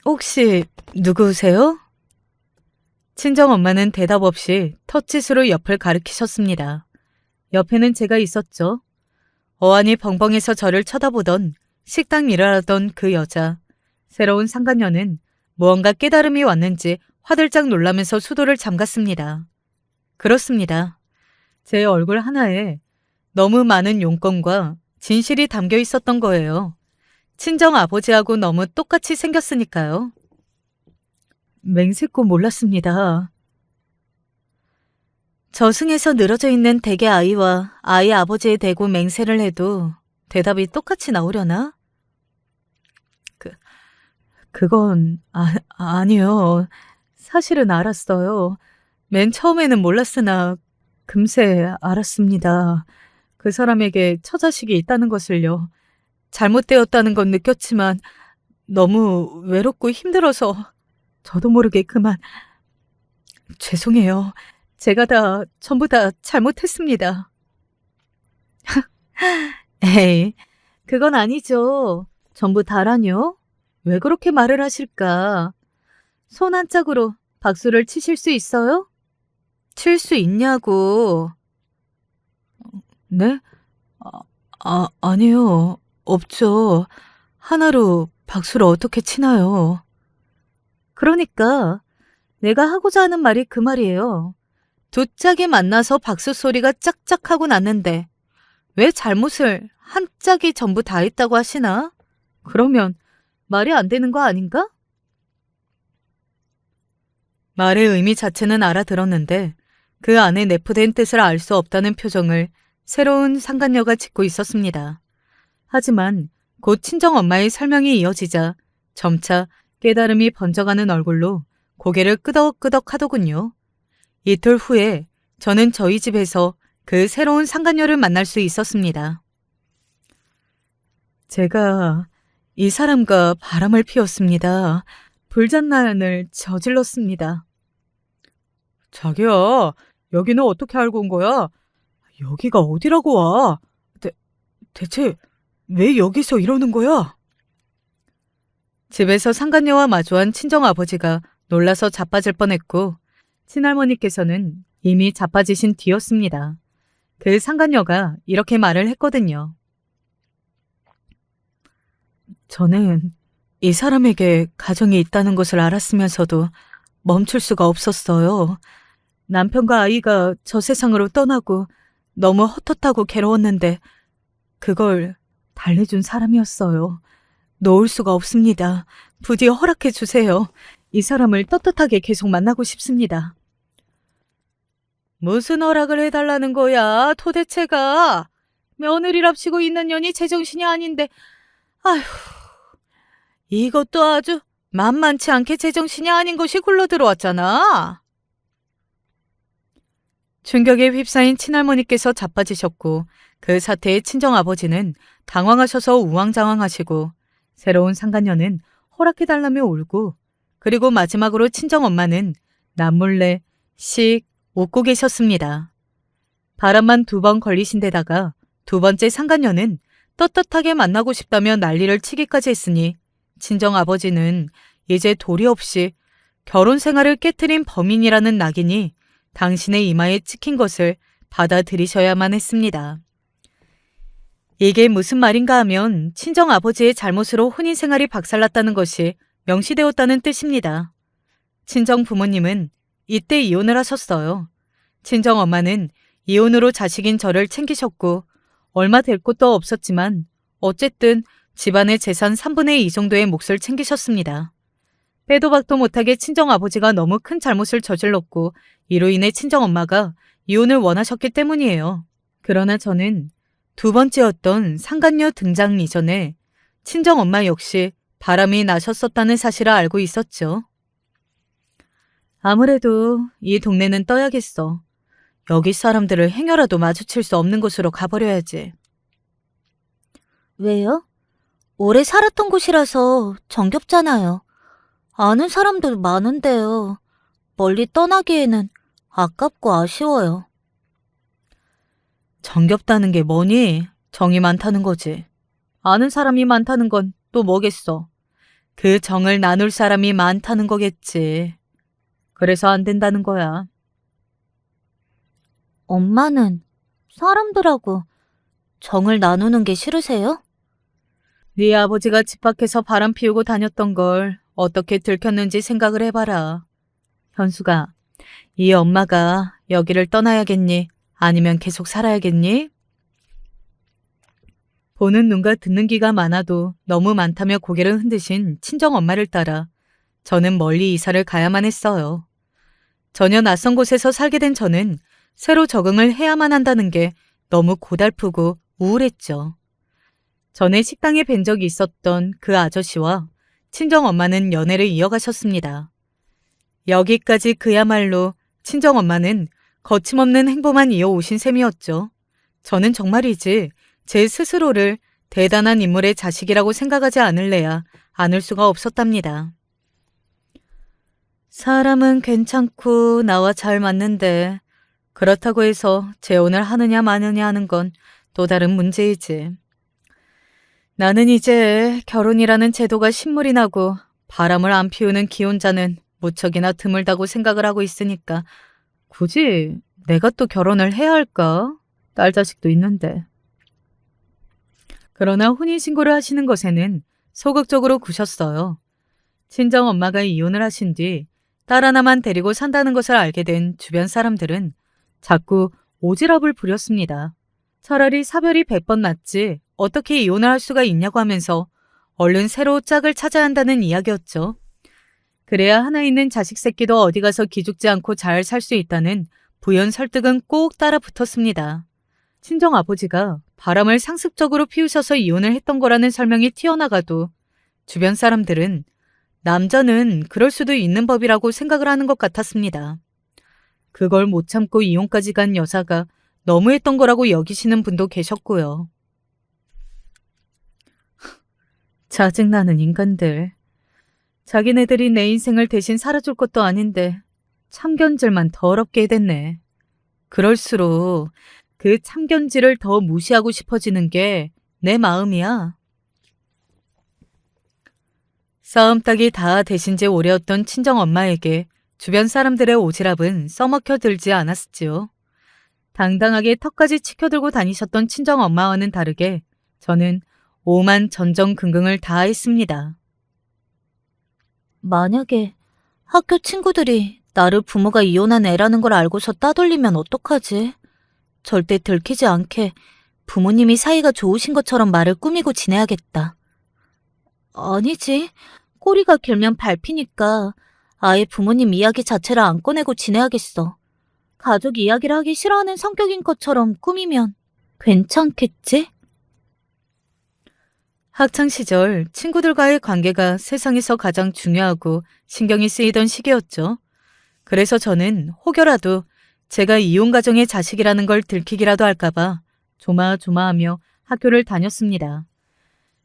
혹시 누구세요? 친정엄마는 대답 없이 터치수로 옆을 가리키셨습니다. 옆에는 제가 있었죠. 어안이 벙벙해서 저를 쳐다보던 식당 일을 하던 그 여자. 새로운 상간녀는 무언가 깨달음이 왔는지 화들짝 놀라면서 수도를 잠갔습니다. 그렇습니다. 제 얼굴 하나에 너무 많은 용건과 진실이 담겨 있었던 거예요. 친정 아버지하고 너무 똑같이 생겼으니까요. 맹세코 몰랐습니다. 저승에서 늘어져 있는 댁의 아이와 아이 아버지에 대고 맹세를 해도 대답이 똑같이 나오려나? 그건 아니요. 사실은 알았어요. 맨 처음에는 몰랐으나 금세 알았습니다. 그 사람에게 처자식이 있다는 것을요. 잘못되었다는 건 느꼈지만 너무 외롭고 힘들어서 저도 모르게 그만. 죄송해요. 제가 전부 다 잘못했습니다. 에이, 그건 아니죠. 전부 다라뇨? 왜 그렇게 말을 하실까? 손 한 짝으로 박수를 치실 수 있어요? 칠 수 있냐고. 네? 아니요. 없죠. 하나로 박수를 어떻게 치나요? 그러니까 내가 하고자 하는 말이 그 말이에요. 두 짝이 만나서 박수 소리가 짝짝하고 났는데 왜 잘못을 한 짝이 전부 다 했다고 하시나? 그러면 말이 안 되는 거 아닌가? 말의 의미 자체는 알아들었는데 그 안에 내포된 뜻을 알 수 없다는 표정을 새로운 상간녀가 짓고 있었습니다. 하지만 곧 친정엄마의 설명이 이어지자 점차 깨달음이 번져가는 얼굴로 고개를 끄덕끄덕 하더군요. 이틀 후에 저는 저희 집에서 그 새로운 상간녀를 만날 수 있었습니다. 제가 이 사람과 바람을 피웠습니다. 불장난을 저질렀습니다. 자기야, 여기는 어떻게 알고 온 거야? 여기가 어디라고 와? 대체 왜 여기서 이러는 거야? 집에서 상간녀와 마주한 친정아버지가 놀라서 자빠질 뻔했고 친할머니께서는 이미 자빠지신 뒤였습니다. 그 상간녀가 이렇게 말을 했거든요. 저는 이 사람에게 가정이 있다는 것을 알았으면서도 멈출 수가 없었어요. 남편과 아이가 저 세상으로 떠나고 너무 헛헛하고 괴로웠는데 그걸 달래준 사람이었어요. 놓을 수가 없습니다. 부디 허락해 주세요. 이 사람을 떳떳하게 계속 만나고 싶습니다. 무슨 허락을 해달라는 거야, 도대체가. 며느리랍시고 있는 년이 제정신이 아닌데. 아휴, 이것도 아주 만만치 않게 제정신이 아닌 것이 굴러 들어왔잖아. 충격에 휩싸인 친할머니께서 자빠지셨고 그 사태에 친정아버지는 당황하셔서 우왕좌왕하시고 새로운 상간녀는 허락해달라며 울고 그리고 마지막으로 친정엄마는 남몰래 씩 웃고 계셨습니다. 바람만 2번 걸리신 데다가 2번째 상간녀는 떳떳하게 만나고 싶다며 난리를 치기까지 했으니 친정아버지는 이제 도리 없이 결혼 생활을 깨트린 범인이라는 낙인이 당신의 이마에 찍힌 것을 받아들이셔야만 했습니다. 이게 무슨 말인가 하면 친정아버지의 잘못으로 혼인생활이 박살났다는 것이 명시되었다는 뜻입니다. 친정부모님은 이때 이혼을 하셨어요. 친정엄마는 이혼으로 자식인 저를 챙기셨고 얼마 될 것도 없었지만 어쨌든 집안의 재산 3분의 2 정도의 몫을 챙기셨습니다. 빼도 박도 못하게 친정아버지가 너무 큰 잘못을 저질렀고 이로 인해 친정엄마가 이혼을 원하셨기 때문이에요. 그러나 저는 2번째였던 상간녀 등장 이전에 친정엄마 역시 바람이 나셨었다는 사실을 알고 있었죠. 아무래도 이 동네는 떠야겠어. 여기 사람들을 행여라도 마주칠 수 없는 곳으로 가버려야지. 왜요? 오래 살았던 곳이라서 정겹잖아요. 아는 사람도 많은데요. 멀리 떠나기에는 아깝고 아쉬워요. 정겹다는 게 뭐니? 정이 많다는 거지. 아는 사람이 많다는 건 또 뭐겠어? 그 정을 나눌 사람이 많다는 거겠지. 그래서 안 된다는 거야. 엄마는 사람들하고 정을 나누는 게 싫으세요? 네 아버지가 집 밖에서 바람 피우고 다녔던 걸 어떻게 들켰는지 생각을 해봐라. 현수가, 이 엄마가 여기를 떠나야겠니? 아니면 계속 살아야겠니? 보는 눈과 듣는 귀가 많아도 너무 많다며 고개를 흔드신 친정엄마를 따라 저는 멀리 이사를 가야만 했어요. 전혀 낯선 곳에서 살게 된 저는 새로 적응을 해야만 한다는 게 너무 고달프고 우울했죠. 전에 식당에 뵌 적이 있었던 그 아저씨와 친정엄마는 연애를 이어가셨습니다. 여기까지 그야말로 친정엄마는 거침없는 행보만 이어오신 셈이었죠. 저는 정말이지 제 스스로를 대단한 인물의 자식이라고 생각하지 않을래야 않을 수가 없었답니다. 사람은 괜찮고 나와 잘 맞는데 그렇다고 해서 재혼을 하느냐 마느냐 하는 건 또 다른 문제이지. 나는 이제 결혼이라는 제도가 신물이 나고 바람을 안 피우는 기혼자는 무척이나 드물다고 생각을 하고 있으니까 굳이 내가 또 결혼을 해야 할까? 딸 자식도 있는데. 그러나 혼인신고를 하시는 것에는 소극적으로 구셨어요. 친정엄마가 이혼을 하신 뒤 딸 하나만 데리고 산다는 것을 알게 된 주변 사람들은 자꾸 오지랖을 부렸습니다. 차라리 사별이 100번 낫지 어떻게 이혼을 할 수가 있냐고 하면서 얼른 새로 짝을 찾아야 한다는 이야기였죠. 그래야 하나 있는 자식 새끼도 어디 가서 기죽지 않고 잘 살 수 있다는 부연 설득은 꼭 따라 붙었습니다. 친정아버지가 바람을 상습적으로 피우셔서 이혼을 했던 거라는 설명이 튀어나가도 주변 사람들은 남자는 그럴 수도 있는 법이라고 생각을 하는 것 같았습니다. 그걸 못 참고 이혼까지 간 여자가 너무했던 거라고 여기시는 분도 계셨고요. 짜증나는 인간들. 자기네들이 내 인생을 대신 살아줄 것도 아닌데 참견질만 더럽게 해댔네. 그럴수록 그 참견질을 더 무시하고 싶어지는 게 내 마음이야. 싸움 따기 다 대신 지 오래였던 친정엄마에게 주변 사람들의 오지랖은 써먹혀 들지 않았지요. 당당하게 턱까지 치켜들고 다니셨던 친정엄마와는 다르게 저는 오만 전전긍긍을 다했습니다. 만약에 학교 친구들이 나를 부모가 이혼한 애라는 걸 알고서 따돌리면 어떡하지? 절대 들키지 않게 부모님이 사이가 좋으신 것처럼 말을 꾸미고 지내야겠다. 아니지. 꼬리가 길면 밟히니까 아예 부모님 이야기 자체를 안 꺼내고 지내야겠어. 가족 이야기를 하기 싫어하는 성격인 것처럼 꾸미면 괜찮겠지? 학창시절 친구들과의 관계가 세상에서 가장 중요하고 신경이 쓰이던 시기였죠. 그래서 저는 혹여라도 제가 이혼 가정의 자식이라는 걸 들키기라도 할까봐 조마조마하며 학교를 다녔습니다.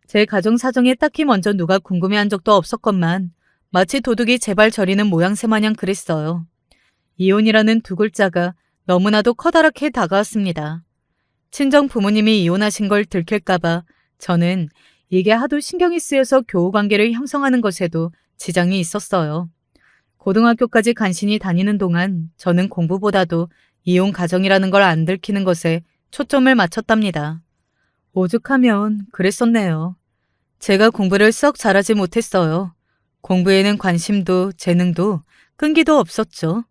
제 가정 사정에 딱히 먼저 누가 궁금해한 적도 없었건만 마치 도둑이 제발 저리는 모양새 마냥 그랬어요. 이혼이라는 두 글자가 너무나도 커다랗게 다가왔습니다. 친정 부모님이 이혼하신 걸 들킬까봐 저는 이게 하도 신경이 쓰여서 교우 관계를 형성하는 것에도 지장이 있었어요. 고등학교까지 간신히 다니는 동안 저는 공부보다도 이혼 가정이라는 걸 안 들키는 것에 초점을 맞췄답니다. 오죽하면 그랬었네요. 제가 공부를 썩 잘하지 못했어요. 공부에는 관심도 재능도 끈기도 없었죠.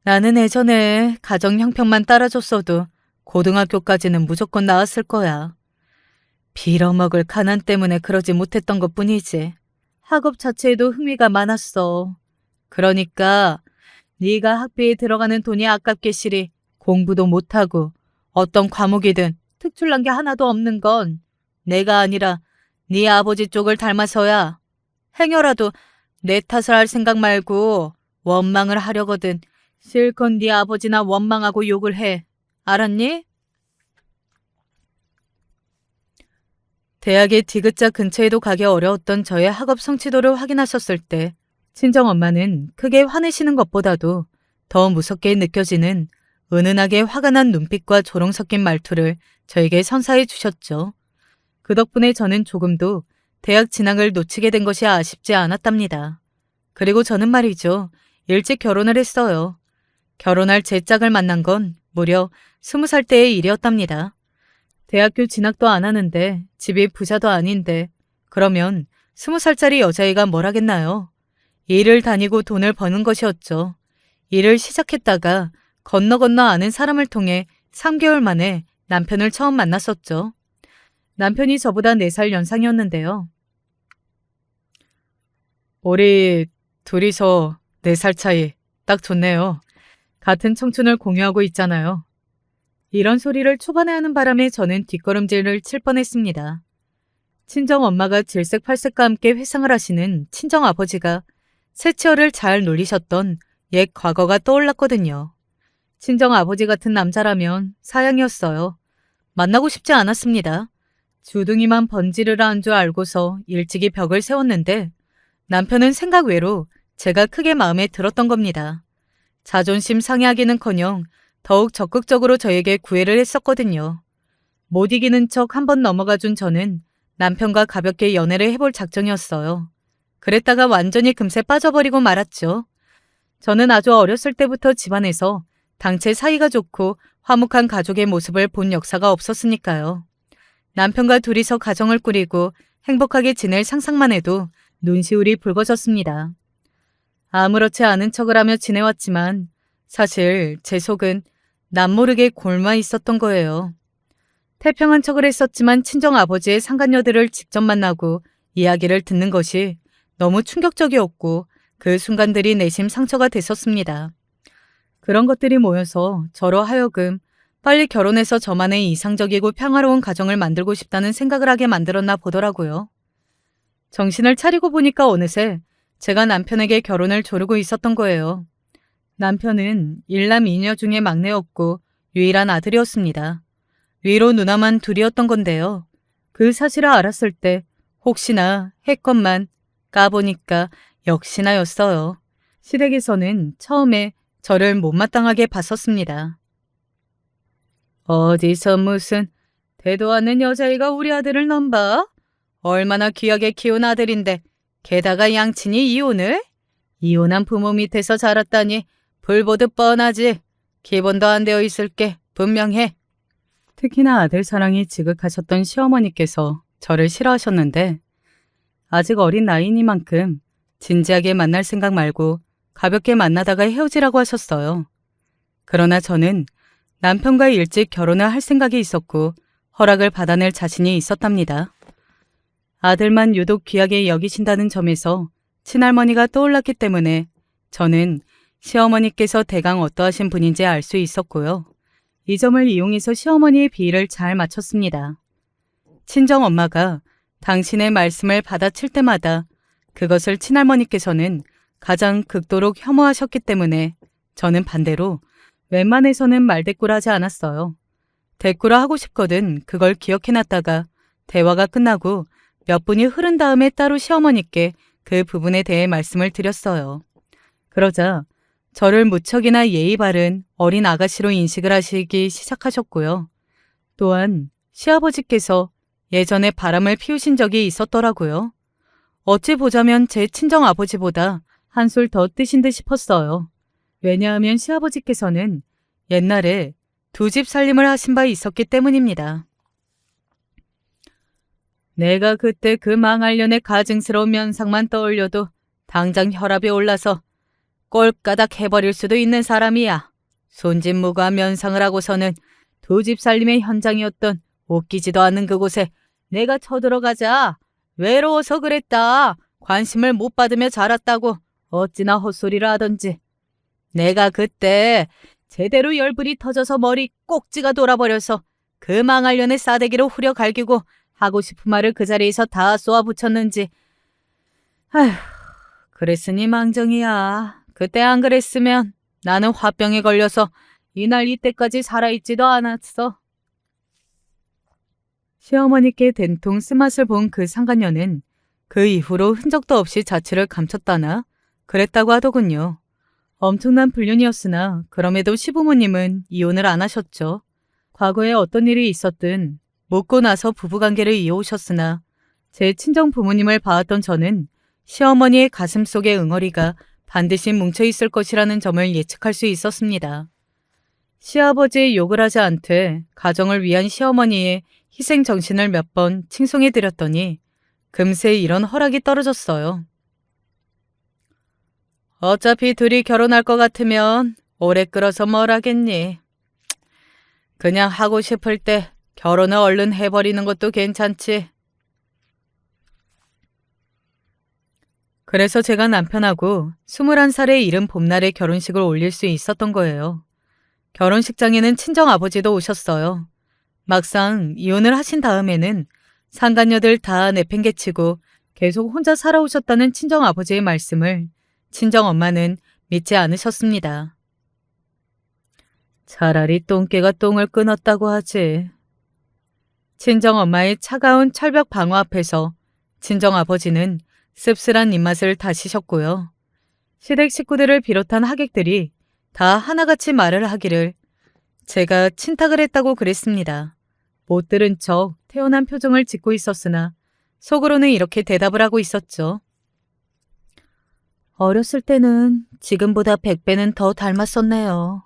나는 예전에 가정 형편만 따라줬어도 고등학교까지는 무조건 나왔을 거야. 빌어먹을 가난 때문에 그러지 못했던 것뿐이지. 학업 자체에도 흥미가 많았어. 그러니까 네가 학비에 들어가는 돈이 아깝게 시리 공부도 못하고 어떤 과목이든 특출난 게 하나도 없는 건 내가 아니라 네 아버지 쪽을 닮아서야. 행여라도 내 탓을 할 생각 말고 원망을 하려거든 실컷 네 아버지나 원망하고 욕을 해. 알았니? 대학의 디귿자 근처에도 가기 어려웠던 저의 학업 성취도를 확인하셨을 때 친정엄마는 크게 화내시는 것보다도 더 무섭게 느껴지는 은은하게 화가 난 눈빛과 조롱 섞인 말투를 저에게 선사해 주셨죠. 그 덕분에 저는 조금도 대학 진학을 놓치게 된 것이 아쉽지 않았답니다. 그리고 저는 말이죠. 일찍 결혼을 했어요. 결혼할 제 짝을 만난 건 무려 20살 때의 일이었답니다. 대학교 진학도 안 하는데 집이 부자도 아닌데 그러면 20살짜리 여자애가 뭘 하겠나요? 일을 다니고 돈을 버는 것이었죠. 일을 시작했다가 건너 아는 사람을 통해 3개월 만에 남편을 처음 만났었죠. 남편이 저보다 4살 연상이었는데요. 우리 둘이서 4살 차이 딱 좋네요. 같은 청춘을 공유하고 있잖아요. 이런 소리를 초반에 하는 바람에 저는 뒷걸음질을 칠 뻔했습니다. 친정엄마가 질색팔색과 함께 회상을 하시는 친정아버지가 새치어를 잘 놀리셨던 옛 과거가 떠올랐거든요. 친정아버지 같은 남자라면 사양이었어요. 만나고 싶지 않았습니다. 주둥이만 번지르르 한 줄 알고서 일찍이 벽을 세웠는데 남편은 생각 외로 제가 크게 마음에 들었던 겁니다. 자존심 상해하기는커녕 더욱 적극적으로 저에게 구애를 했었거든요. 못 이기는 척 한번 넘어가 준 저는 남편과 가볍게 연애를 해볼 작정이었어요. 그랬다가 완전히 금세 빠져버리고 말았죠. 저는 아주 어렸을 때부터 집안에서 당최 사이가 좋고 화목한 가족의 모습을 본 역사가 없었으니까요. 남편과 둘이서 가정을 꾸리고 행복하게 지낼 상상만 해도 눈시울이 붉어졌습니다. 아무렇지 않은 척을 하며 지내왔지만 사실 제 속은 남모르게 골마 있었던 거예요. 태평한 척을 했었지만 친정아버지의 상간녀들을 직접 만나고 이야기를 듣는 것이 너무 충격적이었고 그 순간들이 내심 상처가 됐었습니다. 그런 것들이 모여서 저로 하여금 빨리 결혼해서 저만의 이상적이고 평화로운 가정을 만들고 싶다는 생각을 하게 만들었나 보더라고요. 정신을 차리고 보니까 어느새 제가 남편에게 결혼을 조르고 있었던 거예요. 남편은 일남 이녀 중에 막내였고 유일한 아들이었습니다. 위로 누나만 둘이었던 건데요. 그 사실을 알았을 때 혹시나 했건만 까보니까 역시나였어요. 시댁에서는 처음에 저를 못마땅하게 봤었습니다. 어디서 무슨 대도 않는 여자애가 우리 아들을 넘봐? 얼마나 귀하게 키운 아들인데 게다가 양친이 이혼을? 이혼한 부모 밑에서 자랐다니 불보듯 뻔하지. 기본도 안 되어 있을 게 분명해. 특히나 아들 사랑이 지극하셨던 시어머니께서 저를 싫어하셨는데 아직 어린 나이니만큼 진지하게 만날 생각 말고 가볍게 만나다가 헤어지라고 하셨어요. 그러나 저는 남편과 일찍 결혼을 할 생각이 있었고 허락을 받아낼 자신이 있었답니다. 아들만 유독 귀하게 여기신다는 점에서 친할머니가 떠올랐기 때문에 저는 시어머니께서 대강 어떠하신 분인지 알 수 있었고요. 이 점을 이용해서 시어머니의 비위를 잘 맞췄습니다. 친정엄마가 당신의 말씀을 받아칠 때마다 그것을 친할머니께서는 가장 극도로 혐오하셨기 때문에 저는 반대로 웬만해서는 말대꾸를 하지 않았어요. 대꾸를 하고 싶거든 그걸 기억해놨다가 대화가 끝나고 몇 분이 흐른 다음에 따로 시어머니께 그 부분에 대해 말씀을 드렸어요. 그러자 저를 무척이나 예의 바른 어린 아가씨로 인식을 하시기 시작하셨고요. 또한 시아버지께서 예전에 바람을 피우신 적이 있었더라고요. 어찌 보자면 제 친정 아버지보다 한술 더 뜨신 듯 싶었어요. 왜냐하면 시아버지께서는 옛날에 두 집 살림을 하신 바 있었기 때문입니다. 내가 그때 그 망할년의 가증스러운 면상만 떠올려도 당장 혈압이 올라서 꼴까닥 해버릴 수도 있는 사람이야. 손짓무가 면상을 하고서는 두 집 살림의 현장이었던 웃기지도 않는 그곳에 내가 쳐들어가자 외로워서 그랬다. 관심을 못 받으며 자랐다고 어찌나 헛소리를 하던지. 내가 그때 제대로 열불이 터져서 머리 꼭지가 돌아버려서 그 망할년의 싸대기로 후려 갈기고 하고 싶은 말을 그 자리에서 다 쏘아 붙였는지. 아휴, 그랬으니 망정이야. 그때 안 그랬으면 나는 화병에 걸려서 이날 이때까지 살아있지도 않았어. 시어머니께 된통 쓴맛을 본 그 상간녀는 그 이후로 흔적도 없이 자취를 감췄다나 그랬다고 하더군요. 엄청난 불륜이었으나 그럼에도 시부모님은 이혼을 안 하셨죠. 과거에 어떤 일이 있었든 묻고 나서 부부관계를 이어오셨으나 제 친정 부모님을 봐왔던 저는 시어머니의 가슴속의 응어리가 반드시 뭉쳐있을 것이라는 점을 예측할 수 있었습니다. 시아버지의 욕을 하지 않되 가정을 위한 시어머니의 희생정신을 몇 번 칭송해드렸더니 금세 이런 허락이 떨어졌어요. 어차피 둘이 결혼할 것 같으면 오래 끌어서 뭘 하겠니? 그냥 하고 싶을 때 결혼을 얼른 해버리는 것도 괜찮지. 그래서 제가 남편하고 21살의 이른 봄날에 결혼식을 올릴 수 있었던 거예요. 결혼식장에는 친정아버지도 오셨어요. 막상 이혼을 하신 다음에는 상간녀들 다 내팽개치고 계속 혼자 살아오셨다는 친정아버지의 말씀을 친정엄마는 믿지 않으셨습니다. 차라리 똥개가 똥을 끊었다고 하지. 친정엄마의 차가운 철벽 방어 앞에서 친정아버지는 씁쓸한 입맛을 다시셨고요. 시댁 식구들을 비롯한 하객들이 다 하나같이 말을 하기를 제가 친탁을 했다고 그랬습니다. 못 들은 척 태연한 표정을 짓고 있었으나 속으로는 이렇게 대답을 하고 있었죠. 어렸을 때는 지금보다 100배는 더 닮았었네요.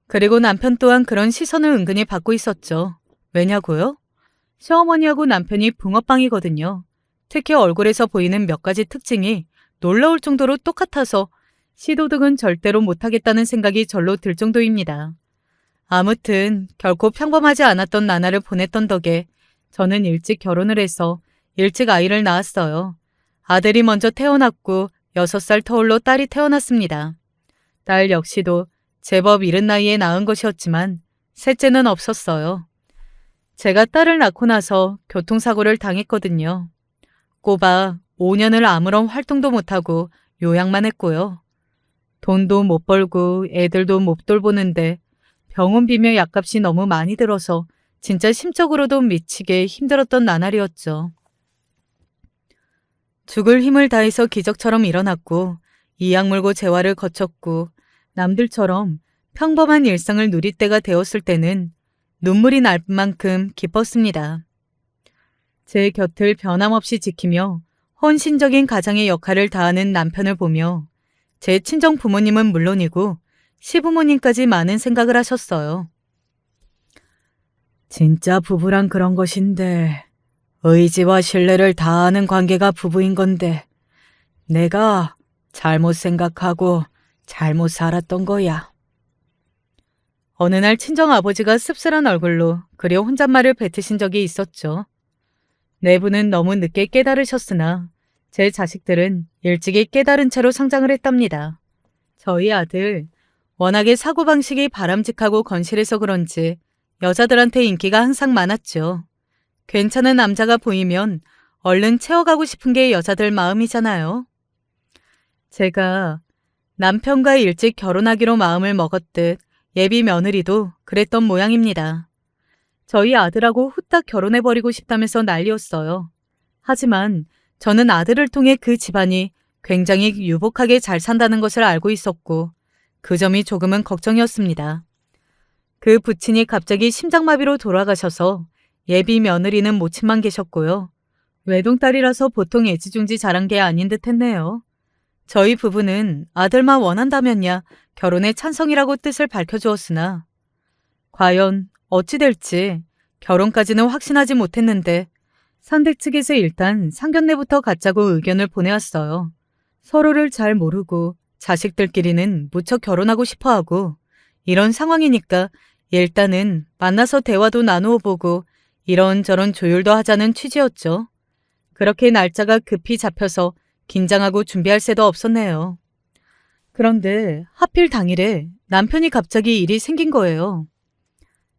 그리고 남편 또한 그런 시선을 은근히 받고 있었죠. 왜냐고요? 시어머니하고 남편이 붕어빵이거든요. 특히 얼굴에서 보이는 몇 가지 특징이 놀라울 정도로 똑같아서 시도득은 절대로 못하겠다는 생각이 절로 들 정도입니다. 아무튼 결코 평범하지 않았던 나날을 보냈던 덕에 저는 일찍 결혼을 해서 일찍 아이를 낳았어요. 아들이 먼저 태어났고 6살 터울로 딸이 태어났습니다. 딸 역시도 제법 이른 나이에 낳은 것이었지만 셋째는 없었어요. 제가 딸을 낳고 나서 교통사고를 당했거든요. 꼬박 5년을 아무런 활동도 못하고 요양만 했고요. 돈도 못 벌고 애들도 못 돌보는데 병원 비며 약값이 너무 많이 들어서 진짜 심적으로도 미치게 힘들었던 나날이었죠. 죽을 힘을 다해서 기적처럼 일어났고 이악 물고 재활을 거쳤고 남들처럼 평범한 일상을 누릴 때가 되었을 때는 눈물이 날 만큼 기뻤습니다. 제 곁을 변함없이 지키며 헌신적인 가장의 역할을 다하는 남편을 보며 제 친정 부모님은 물론이고 시부모님까지 많은 생각을 하셨어요. 진짜 부부란 그런 것인데 의지와 신뢰를 다하는 관계가 부부인 건데 내가 잘못 생각하고 잘못 살았던 거야. 어느 날 친정아버지가 씁쓸한 얼굴로 그리 혼잣말을 뱉으신 적이 있었죠. 내부는 너무 늦게 깨달으셨으나 제 자식들은 일찍이 깨달은 채로 성장을 했답니다. 저희 아들 워낙에 사고방식이 바람직하고 건실해서 그런지 여자들한테 인기가 항상 많았죠. 괜찮은 남자가 보이면 얼른 채워가고 싶은 게 여자들 마음이잖아요. 제가 남편과 일찍 결혼하기로 마음을 먹었듯 예비 며느리도 그랬던 모양입니다. 저희 아들하고 후딱 결혼해버리고 싶다면서 난리였어요. 하지만 저는 아들을 통해 그 집안이 굉장히 유복하게 잘 산다는 것을 알고 있었고 그 점이 조금은 걱정이었습니다. 그 부친이 갑자기 심장마비로 돌아가셔서 예비 며느리는 모친만 계셨고요. 외동딸이라서 보통 애지중지 자란 게 아닌 듯 했네요. 저희 부부는 아들만 원한다면야 결혼에 찬성이라고 뜻을 밝혀주었으나 과연 어찌 될지 결혼까지는 확신하지 못했는데 상대 측에서 일단 상견례부터 갖자고 의견을 보내왔어요. 서로를 잘 모르고 자식들끼리는 무척 결혼하고 싶어하고 이런 상황이니까 일단은 만나서 대화도 나누어 보고 이런저런 조율도 하자는 취지였죠. 그렇게 날짜가 급히 잡혀서 긴장하고 준비할 새도 없었네요. 그런데 하필 당일에 남편이 갑자기 일이 생긴 거예요.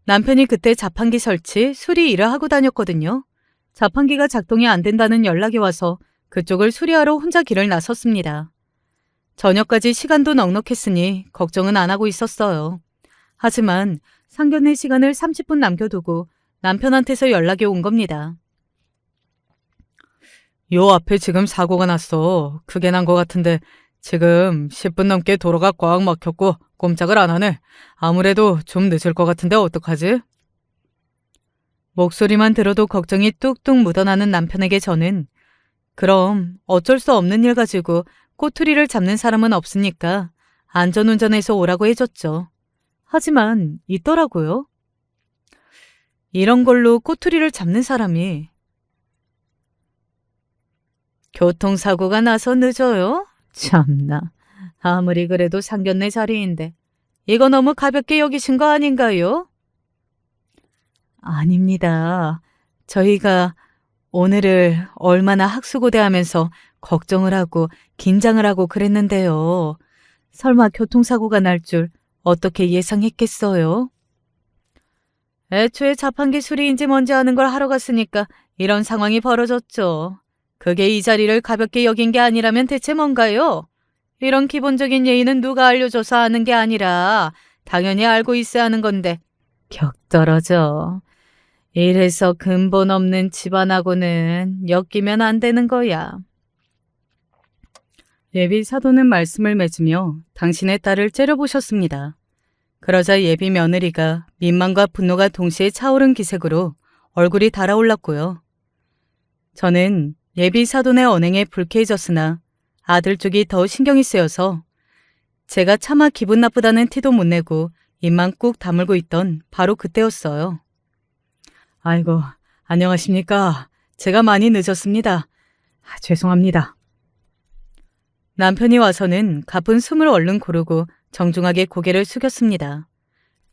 남편이 그때 자판기 설치, 수리 일을 하고 다녔거든요. 자판기가 작동이 안 된다는 연락이 와서 그쪽을 수리하러 혼자 길을 나섰습니다. 저녁까지 시간도 넉넉했으니 걱정은 안 하고 있었어요. 하지만 상견례 시간을 30분 남겨두고 남편한테서 연락이 온 겁니다. 요 앞에 지금 사고가 났어. 크게 난 것 같은데 지금 10분 넘게 도로가 꽉 막혔고 꼼짝을 안 하네. 아무래도 좀 늦을 것 같은데 어떡하지? 목소리만 들어도 걱정이 뚝뚝 묻어나는 남편에게 저는 그럼 어쩔 수 없는 일 가지고 꼬투리를 잡는 사람은 없으니까 안전운전해서 오라고 해줬죠. 하지만 있더라고요. 이런 걸로 꼬투리를 잡는 사람이 교통사고가 나서 늦어요? 참나. 아무리 그래도 상견례 자리인데 이거 너무 가볍게 여기신 거 아닌가요? 아닙니다. 저희가 오늘을 얼마나 학수고대하면서 걱정을 하고 긴장을 하고 그랬는데요. 설마 교통사고가 날 줄 어떻게 예상했겠어요? 애초에 자판기 수리인지 뭔지 아는 걸 하러 갔으니까 이런 상황이 벌어졌죠. 그게 이 자리를 가볍게 여긴 게 아니라면 대체 뭔가요? 이런 기본적인 예의는 누가 알려줘서 아는 게 아니라 당연히 알고 있어야 하는 건데 격떨어져. 이래서 근본 없는 집안하고는 엮이면 안 되는 거야. 예비 사도는 말씀을 맺으며 당신의 딸을 째려보셨습니다. 그러자 예비 며느리가 민망과 분노가 동시에 차오른 기색으로 얼굴이 달아올랐고요. 저는 예비 사돈의 언행에 불쾌해졌으나 아들 쪽이 더 신경이 쓰여서 제가 차마 기분 나쁘다는 티도 못 내고 입만 꾹 다물고 있던 바로 그때였어요. 아이고, 안녕하십니까. 제가 많이 늦었습니다. 죄송합니다. 남편이 와서는 가쁜 숨을 얼른 고르고 정중하게 고개를 숙였습니다.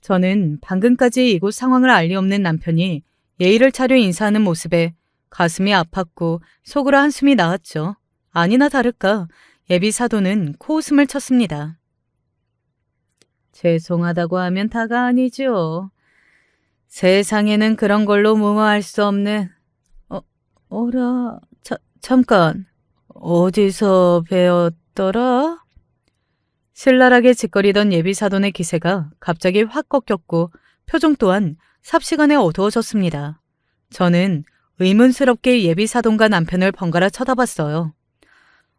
저는 방금까지 이곳 상황을 알리 없는 남편이 예의를 차려 인사하는 모습에 가슴이 아팠고 속으로 한숨이 나왔죠. 아니나 다를까 예비 사도는 코웃음을 쳤습니다. 죄송하다고 하면 다가 아니죠. 세상에는 그런 걸로 무마할 수 없는... 어라... 잠깐... 어디서 배웠더라? 신랄하게 짓거리던 예비 사돈의 기세가 갑자기 확 꺾였고 표정 또한 삽시간에 어두워졌습니다. 저는 의문스럽게 예비 사돈과 남편을 번갈아 쳐다봤어요.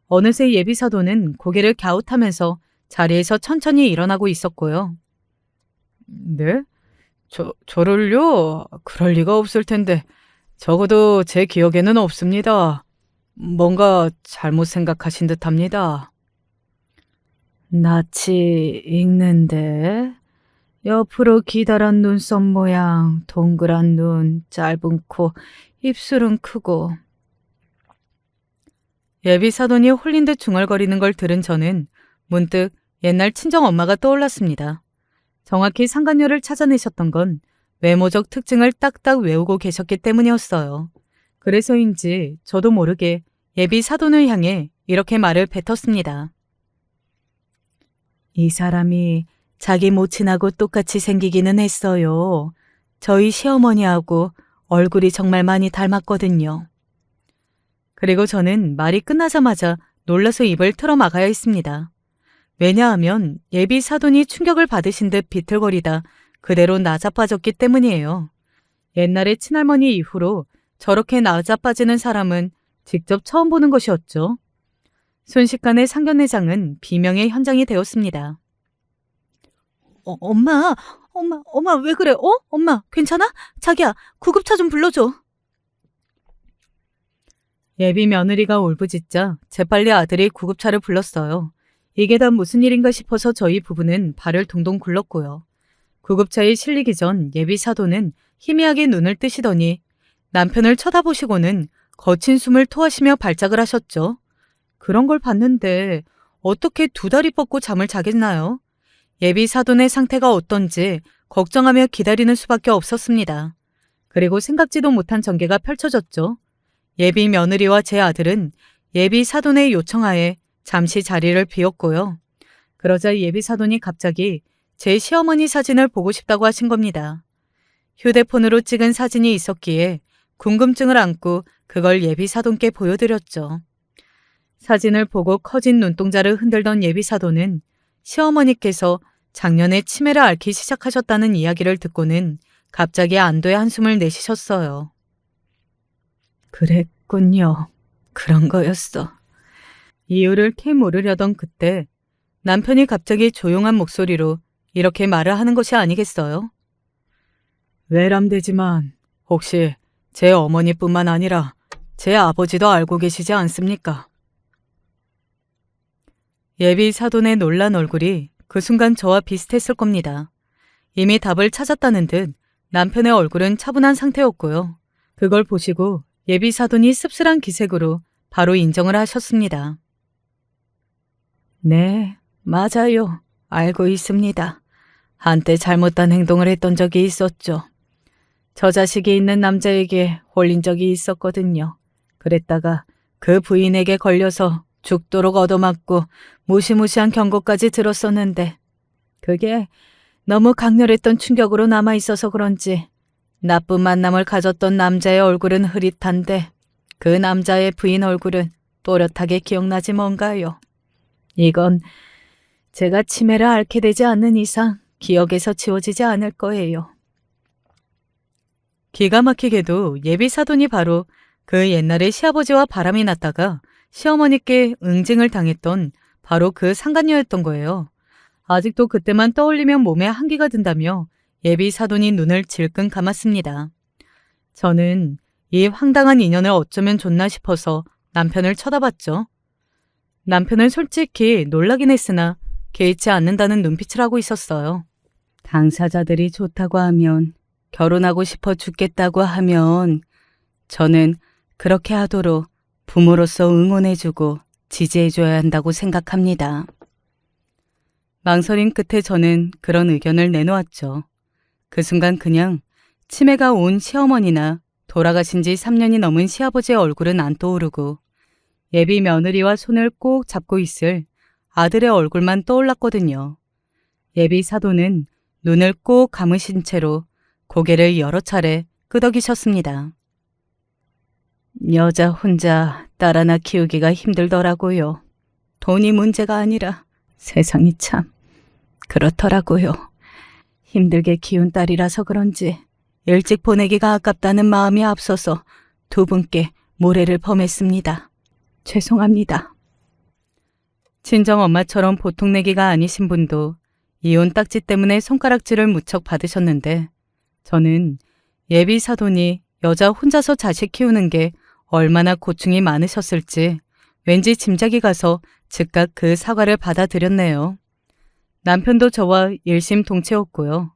어느새 예비 사돈은 고개를 갸웃하면서 자리에서 천천히 일어나고 있었고요. 네? 저를요? 그럴 리가 없을 텐데 적어도 제 기억에는 없습니다. 뭔가 잘못 생각하신 듯합니다. 낯이 익는데 옆으로 기다란 눈썹 모양, 동그란 눈, 짧은 코, 입술은 크고. 예비 사돈이 홀린 듯 중얼거리는 걸 들은 저는 문득 옛날 친정엄마가 떠올랐습니다. 정확히 상간녀를 찾아내셨던 건 외모적 특징을 딱딱 외우고 계셨기 때문이었어요. 그래서인지 저도 모르게 예비 사돈을 향해 이렇게 말을 뱉었습니다. 이 사람이 자기 모친하고 똑같이 생기기는 했어요. 저희 시어머니하고 얼굴이 정말 많이 닮았거든요. 그리고 저는 말이 끝나자마자 놀라서 입을 틀어막아야 했습니다. 왜냐하면 예비 사돈이 충격을 받으신 듯 비틀거리다 그대로 나자빠졌기 때문이에요. 옛날에 친할머니 이후로 저렇게 나자빠지는 사람은 직접 처음 보는 것이었죠. 순식간에 상견례장은 비명의 현장이 되었습니다. 엄마, 왜 그래? 엄마, 괜찮아? 자기야, 구급차 좀 불러줘. 예비 며느리가 울부짖자 재빨리 아들이 구급차를 불렀어요. 이게 다 무슨 일인가 싶어서 저희 부부는 발을 동동 굴렀고요. 구급차에 실리기 전 예비 사돈은 희미하게 눈을 뜨시더니 남편을 쳐다보시고는 거친 숨을 토하시며 발작을 하셨죠. 그런 걸 봤는데 어떻게 두 다리 뻗고 잠을 자겠나요? 예비 사돈의 상태가 어떤지 걱정하며 기다리는 수밖에 없었습니다. 그리고 생각지도 못한 전개가 펼쳐졌죠. 예비 며느리와 제 아들은 예비 사돈의 요청하에 잠시 자리를 비웠고요. 그러자 예비 사돈이 갑자기 제 시어머니 사진을 보고 싶다고 하신 겁니다. 휴대폰으로 찍은 사진이 있었기에 궁금증을 안고 그걸 예비 사돈께 보여드렸죠. 사진을 보고 커진 눈동자를 흔들던 예비 사돈은 시어머니께서 작년에 치매를 앓기 시작하셨다는 이야기를 듣고는 갑자기 안도의 한숨을 내쉬셨어요. 그랬군요. 그런 거였어. 이유를 캐 물으려던 그때 남편이 갑자기 조용한 목소리로 이렇게 말을 하는 것이 아니겠어요? 외람되지만 혹시 제 어머니뿐만 아니라 제 아버지도 알고 계시지 않습니까? 예비 사돈의 놀란 얼굴이 그 순간 저와 비슷했을 겁니다. 이미 답을 찾았다는 듯 남편의 얼굴은 차분한 상태였고요. 그걸 보시고 예비 사돈이 씁쓸한 기색으로 바로 인정을 하셨습니다. 네, 맞아요. 알고 있습니다. 한때 잘못된 행동을 했던 적이 있었죠. 저 자식이 있는 남자에게 홀린 적이 있었거든요. 그랬다가 그 부인에게 걸려서 죽도록 얻어맞고 무시무시한 경고까지 들었었는데 그게 너무 강렬했던 충격으로 남아있어서 그런지 나쁜 만남을 가졌던 남자의 얼굴은 흐릿한데 그 남자의 부인 얼굴은 또렷하게 기억나지 뭔가요. 이건 제가 치매를 앓게 되지 않는 이상 기억에서 지워지지 않을 거예요. 기가 막히게도 예비 사돈이 바로 그 옛날에 시아버지와 바람이 났다가 시어머니께 응징을 당했던 바로 그 상간녀였던 거예요. 아직도 그때만 떠올리면 몸에 한기가 든다며 예비 사돈이 눈을 질끈 감았습니다. 저는 이 황당한 인연을 어쩌면 좋나 싶어서 남편을 쳐다봤죠. 남편은 솔직히 놀라긴 했으나 개의치 않는다는 눈빛을 하고 있었어요. 당사자들이 좋다고 하면, 결혼하고 싶어 죽겠다고 하면 저는 그렇게 하도록 부모로서 응원해주고 지지해줘야 한다고 생각합니다. 망설임 끝에 저는 그런 의견을 내놓았죠. 그 순간 그냥 치매가 온 시어머니나 돌아가신 지 3년이 넘은 시아버지의 얼굴은 안 떠오르고 예비 며느리와 손을 꼭 잡고 있을 아들의 얼굴만 떠올랐거든요. 예비 사돈은 눈을 꼭 감으신 채로 고개를 여러 차례 끄덕이셨습니다. 여자 혼자 딸 하나 키우기가 힘들더라고요. 돈이 문제가 아니라 세상이 참 그렇더라고요. 힘들게 키운 딸이라서 그런지 일찍 보내기가 아깝다는 마음이 앞서서 두 분께 모래를 범했습니다. 죄송합니다. 친정엄마처럼 보통 내기가 아니신 분도 이혼 딱지 때문에 손가락질을 무척 받으셨는데 저는 예비 사돈이 여자 혼자서 자식 키우는 게 얼마나 고충이 많으셨을지 왠지 짐작이 가서 즉각 그 사과를 받아들였네요. 남편도 저와 일심동체였고요.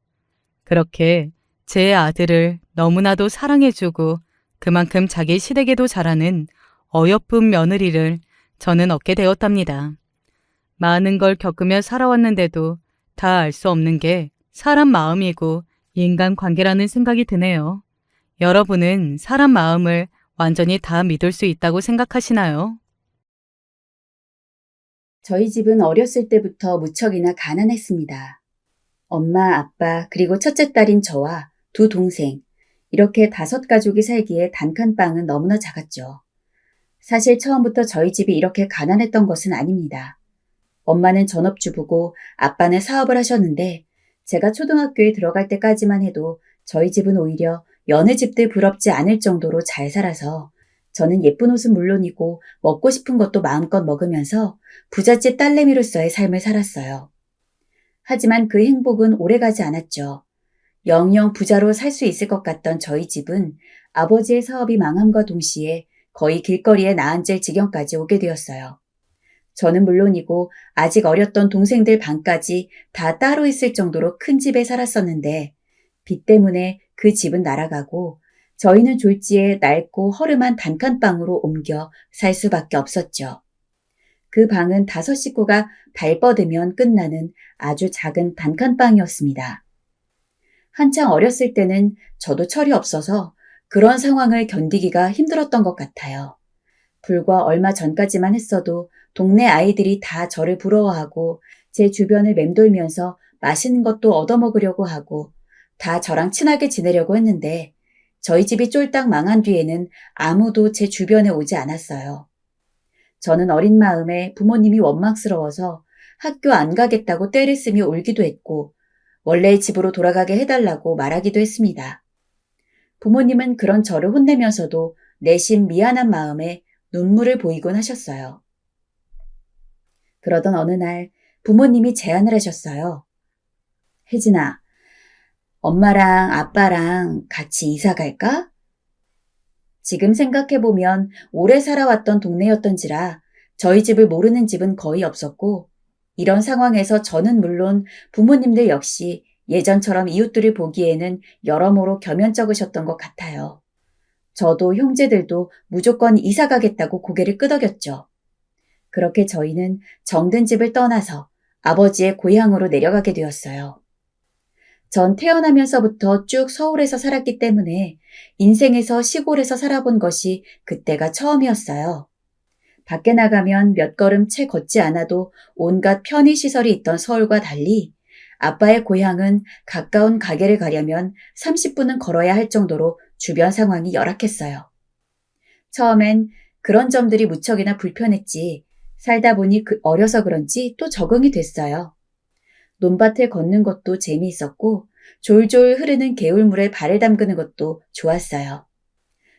그렇게 제 아들을 너무나도 사랑해주고 그만큼 자기 시댁에도 잘하는 어여쁜 며느리를 저는 얻게 되었답니다. 많은 걸 겪으며 살아왔는데도 다 알 수 없는 게 사람 마음이고 인간관계라는 생각이 드네요. 여러분은 사람 마음을 완전히 다 믿을 수 있다고 생각하시나요? 저희 집은 어렸을 때부터 무척이나 가난했습니다. 엄마, 아빠, 그리고 첫째 딸인 저와 두 동생, 이렇게 5가족이 살기에 단칸방은 너무나 작았죠. 사실 처음부터 저희 집이 이렇게 가난했던 것은 아닙니다. 엄마는 전업주부고 아빠는 사업을 하셨는데 제가 초등학교에 들어갈 때까지만 해도 저희 집은 오히려 여느 집들 부럽지 않을 정도로 잘 살아서 저는 예쁜 옷은 물론이고 먹고 싶은 것도 마음껏 먹으면서 부잣집 딸내미로서의 삶을 살았어요. 하지만 그 행복은 오래가지 않았죠. 영영 부자로 살 수 있을 것 같던 저희 집은 아버지의 사업이 망함과 동시에 거의 길거리에 나앉을 지경까지 오게 되었어요. 저는 물론이고 아직 어렸던 동생들 반까지 다 따로 있을 정도로 큰 집에 살았었는데 빚 때문에 그 집은 날아가고 저희는 졸지에 낡고 허름한 단칸방으로 옮겨 살 수밖에 없었죠. 그 방은 5식구가 발 뻗으면 끝나는 아주 작은 단칸방이었습니다. 한창 어렸을 때는 저도 철이 없어서 그런 상황을 견디기가 힘들었던 것 같아요. 불과 얼마 전까지만 했어도 동네 아이들이 다 저를 부러워하고 제 주변을 맴돌면서 맛있는 것도 얻어먹으려고 하고 다 저랑 친하게 지내려고 했는데 저희 집이 쫄딱 망한 뒤에는 아무도 제 주변에 오지 않았어요. 저는 어린 마음에 부모님이 원망스러워서 학교 안 가겠다고 떼를 쓰며 울기도 했고 원래의 집으로 돌아가게 해달라고 말하기도 했습니다. 부모님은 그런 저를 혼내면서도 내심 미안한 마음에 눈물을 보이곤 하셨어요. 그러던 어느 날 부모님이 제안을 하셨어요. 혜진아, 엄마랑 아빠랑 같이 이사 갈까? 지금 생각해보면 오래 살아왔던 동네였던지라 저희 집을 모르는 집은 거의 없었고 이런 상황에서 저는 물론 부모님들 역시 예전처럼 이웃들을 보기에는 여러모로 겸연쩍으셨던 것 같아요. 저도 형제들도 무조건 이사 가겠다고 고개를 끄덕였죠. 그렇게 저희는 정든 집을 떠나서 아버지의 고향으로 내려가게 되었어요. 전 태어나면서부터 쭉 서울에서 살았기 때문에 인생에서 시골에서 살아본 것이 그때가 처음이었어요. 밖에 나가면 몇 걸음 채 걷지 않아도 온갖 편의시설이 있던 서울과 달리 아빠의 고향은 가까운 가게를 가려면 30분은 걸어야 할 정도로 주변 상황이 열악했어요. 처음엔 그런 점들이 무척이나 불편했지 살다 보니 어려서 그런지 또 적응이 됐어요. 논밭을 걷는 것도 재미있었고 졸졸 흐르는 개울물에 발을 담그는 것도 좋았어요.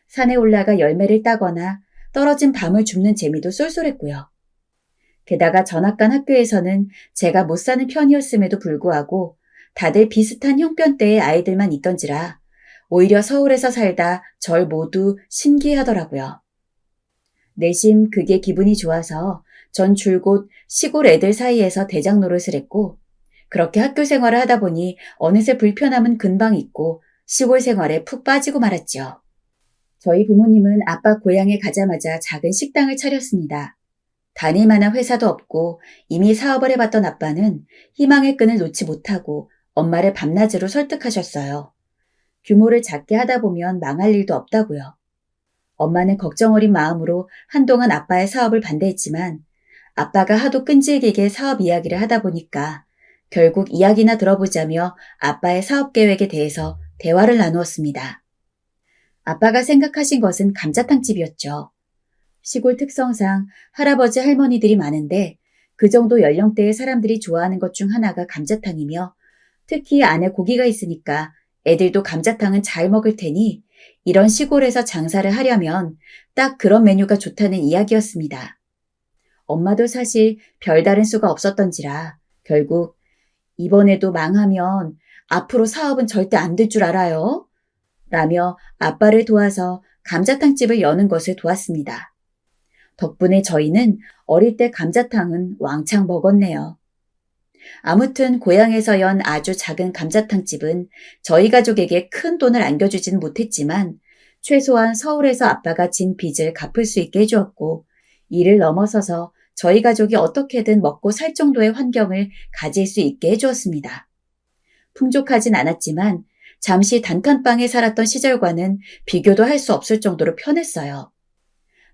산에 올라가 열매를 따거나 떨어진 밤을 줍는 재미도 쏠쏠했고요. 게다가 전학 간 학교에서는 제가 못 사는 편이었음에도 불구하고 다들 비슷한 형편대의 아이들만 있던지라 오히려 서울에서 살다 절 모두 신기하더라고요. 내심 그게 기분이 좋아서 전 줄곧 시골 애들 사이에서 대장 노릇을 했고 그렇게 학교 생활을 하다 보니 어느새 불편함은 금방 잊고 시골 생활에 푹 빠지고 말았죠. 저희 부모님은 아빠 고향에 가자마자 작은 식당을 차렸습니다. 다닐 만한 회사도 없고 이미 사업을 해봤던 아빠는 희망의 끈을 놓지 못하고 엄마를 밤낮으로 설득하셨어요. 규모를 작게 하다 보면 망할 일도 없다고요. 엄마는 걱정 어린 마음으로 한동안 아빠의 사업을 반대했지만 아빠가 하도 끈질기게 사업 이야기를 하다 보니까 결국 이야기나 들어보자며 아빠의 사업 계획에 대해서 대화를 나누었습니다. 아빠가 생각하신 것은 감자탕집이었죠. 시골 특성상 할아버지 할머니들이 많은데 그 정도 연령대의 사람들이 좋아하는 것 중 하나가 감자탕이며 특히 안에 고기가 있으니까 애들도 감자탕은 잘 먹을 테니 이런 시골에서 장사를 하려면 딱 그런 메뉴가 좋다는 이야기였습니다. 엄마도 사실 별다른 수가 없었던지라 결국 이번에도 망하면 앞으로 사업은 절대 안 될 줄 알아요. 라며 아빠를 도와서 감자탕집을 여는 것을 도왔습니다. 덕분에 저희는 어릴 때 감자탕은 왕창 먹었네요. 아무튼 고향에서 연 아주 작은 감자탕집은 저희 가족에게 큰 돈을 안겨주지는 못했지만 최소한 서울에서 아빠가 진 빚을 갚을 수 있게 해주었고 이를 넘어서서 저희 가족이 어떻게든 먹고 살 정도의 환경을 가질 수 있게 해주었습니다. 풍족하진 않았지만 잠시 단칸방에 살았던 시절과는 비교도 할 수 없을 정도로 편했어요.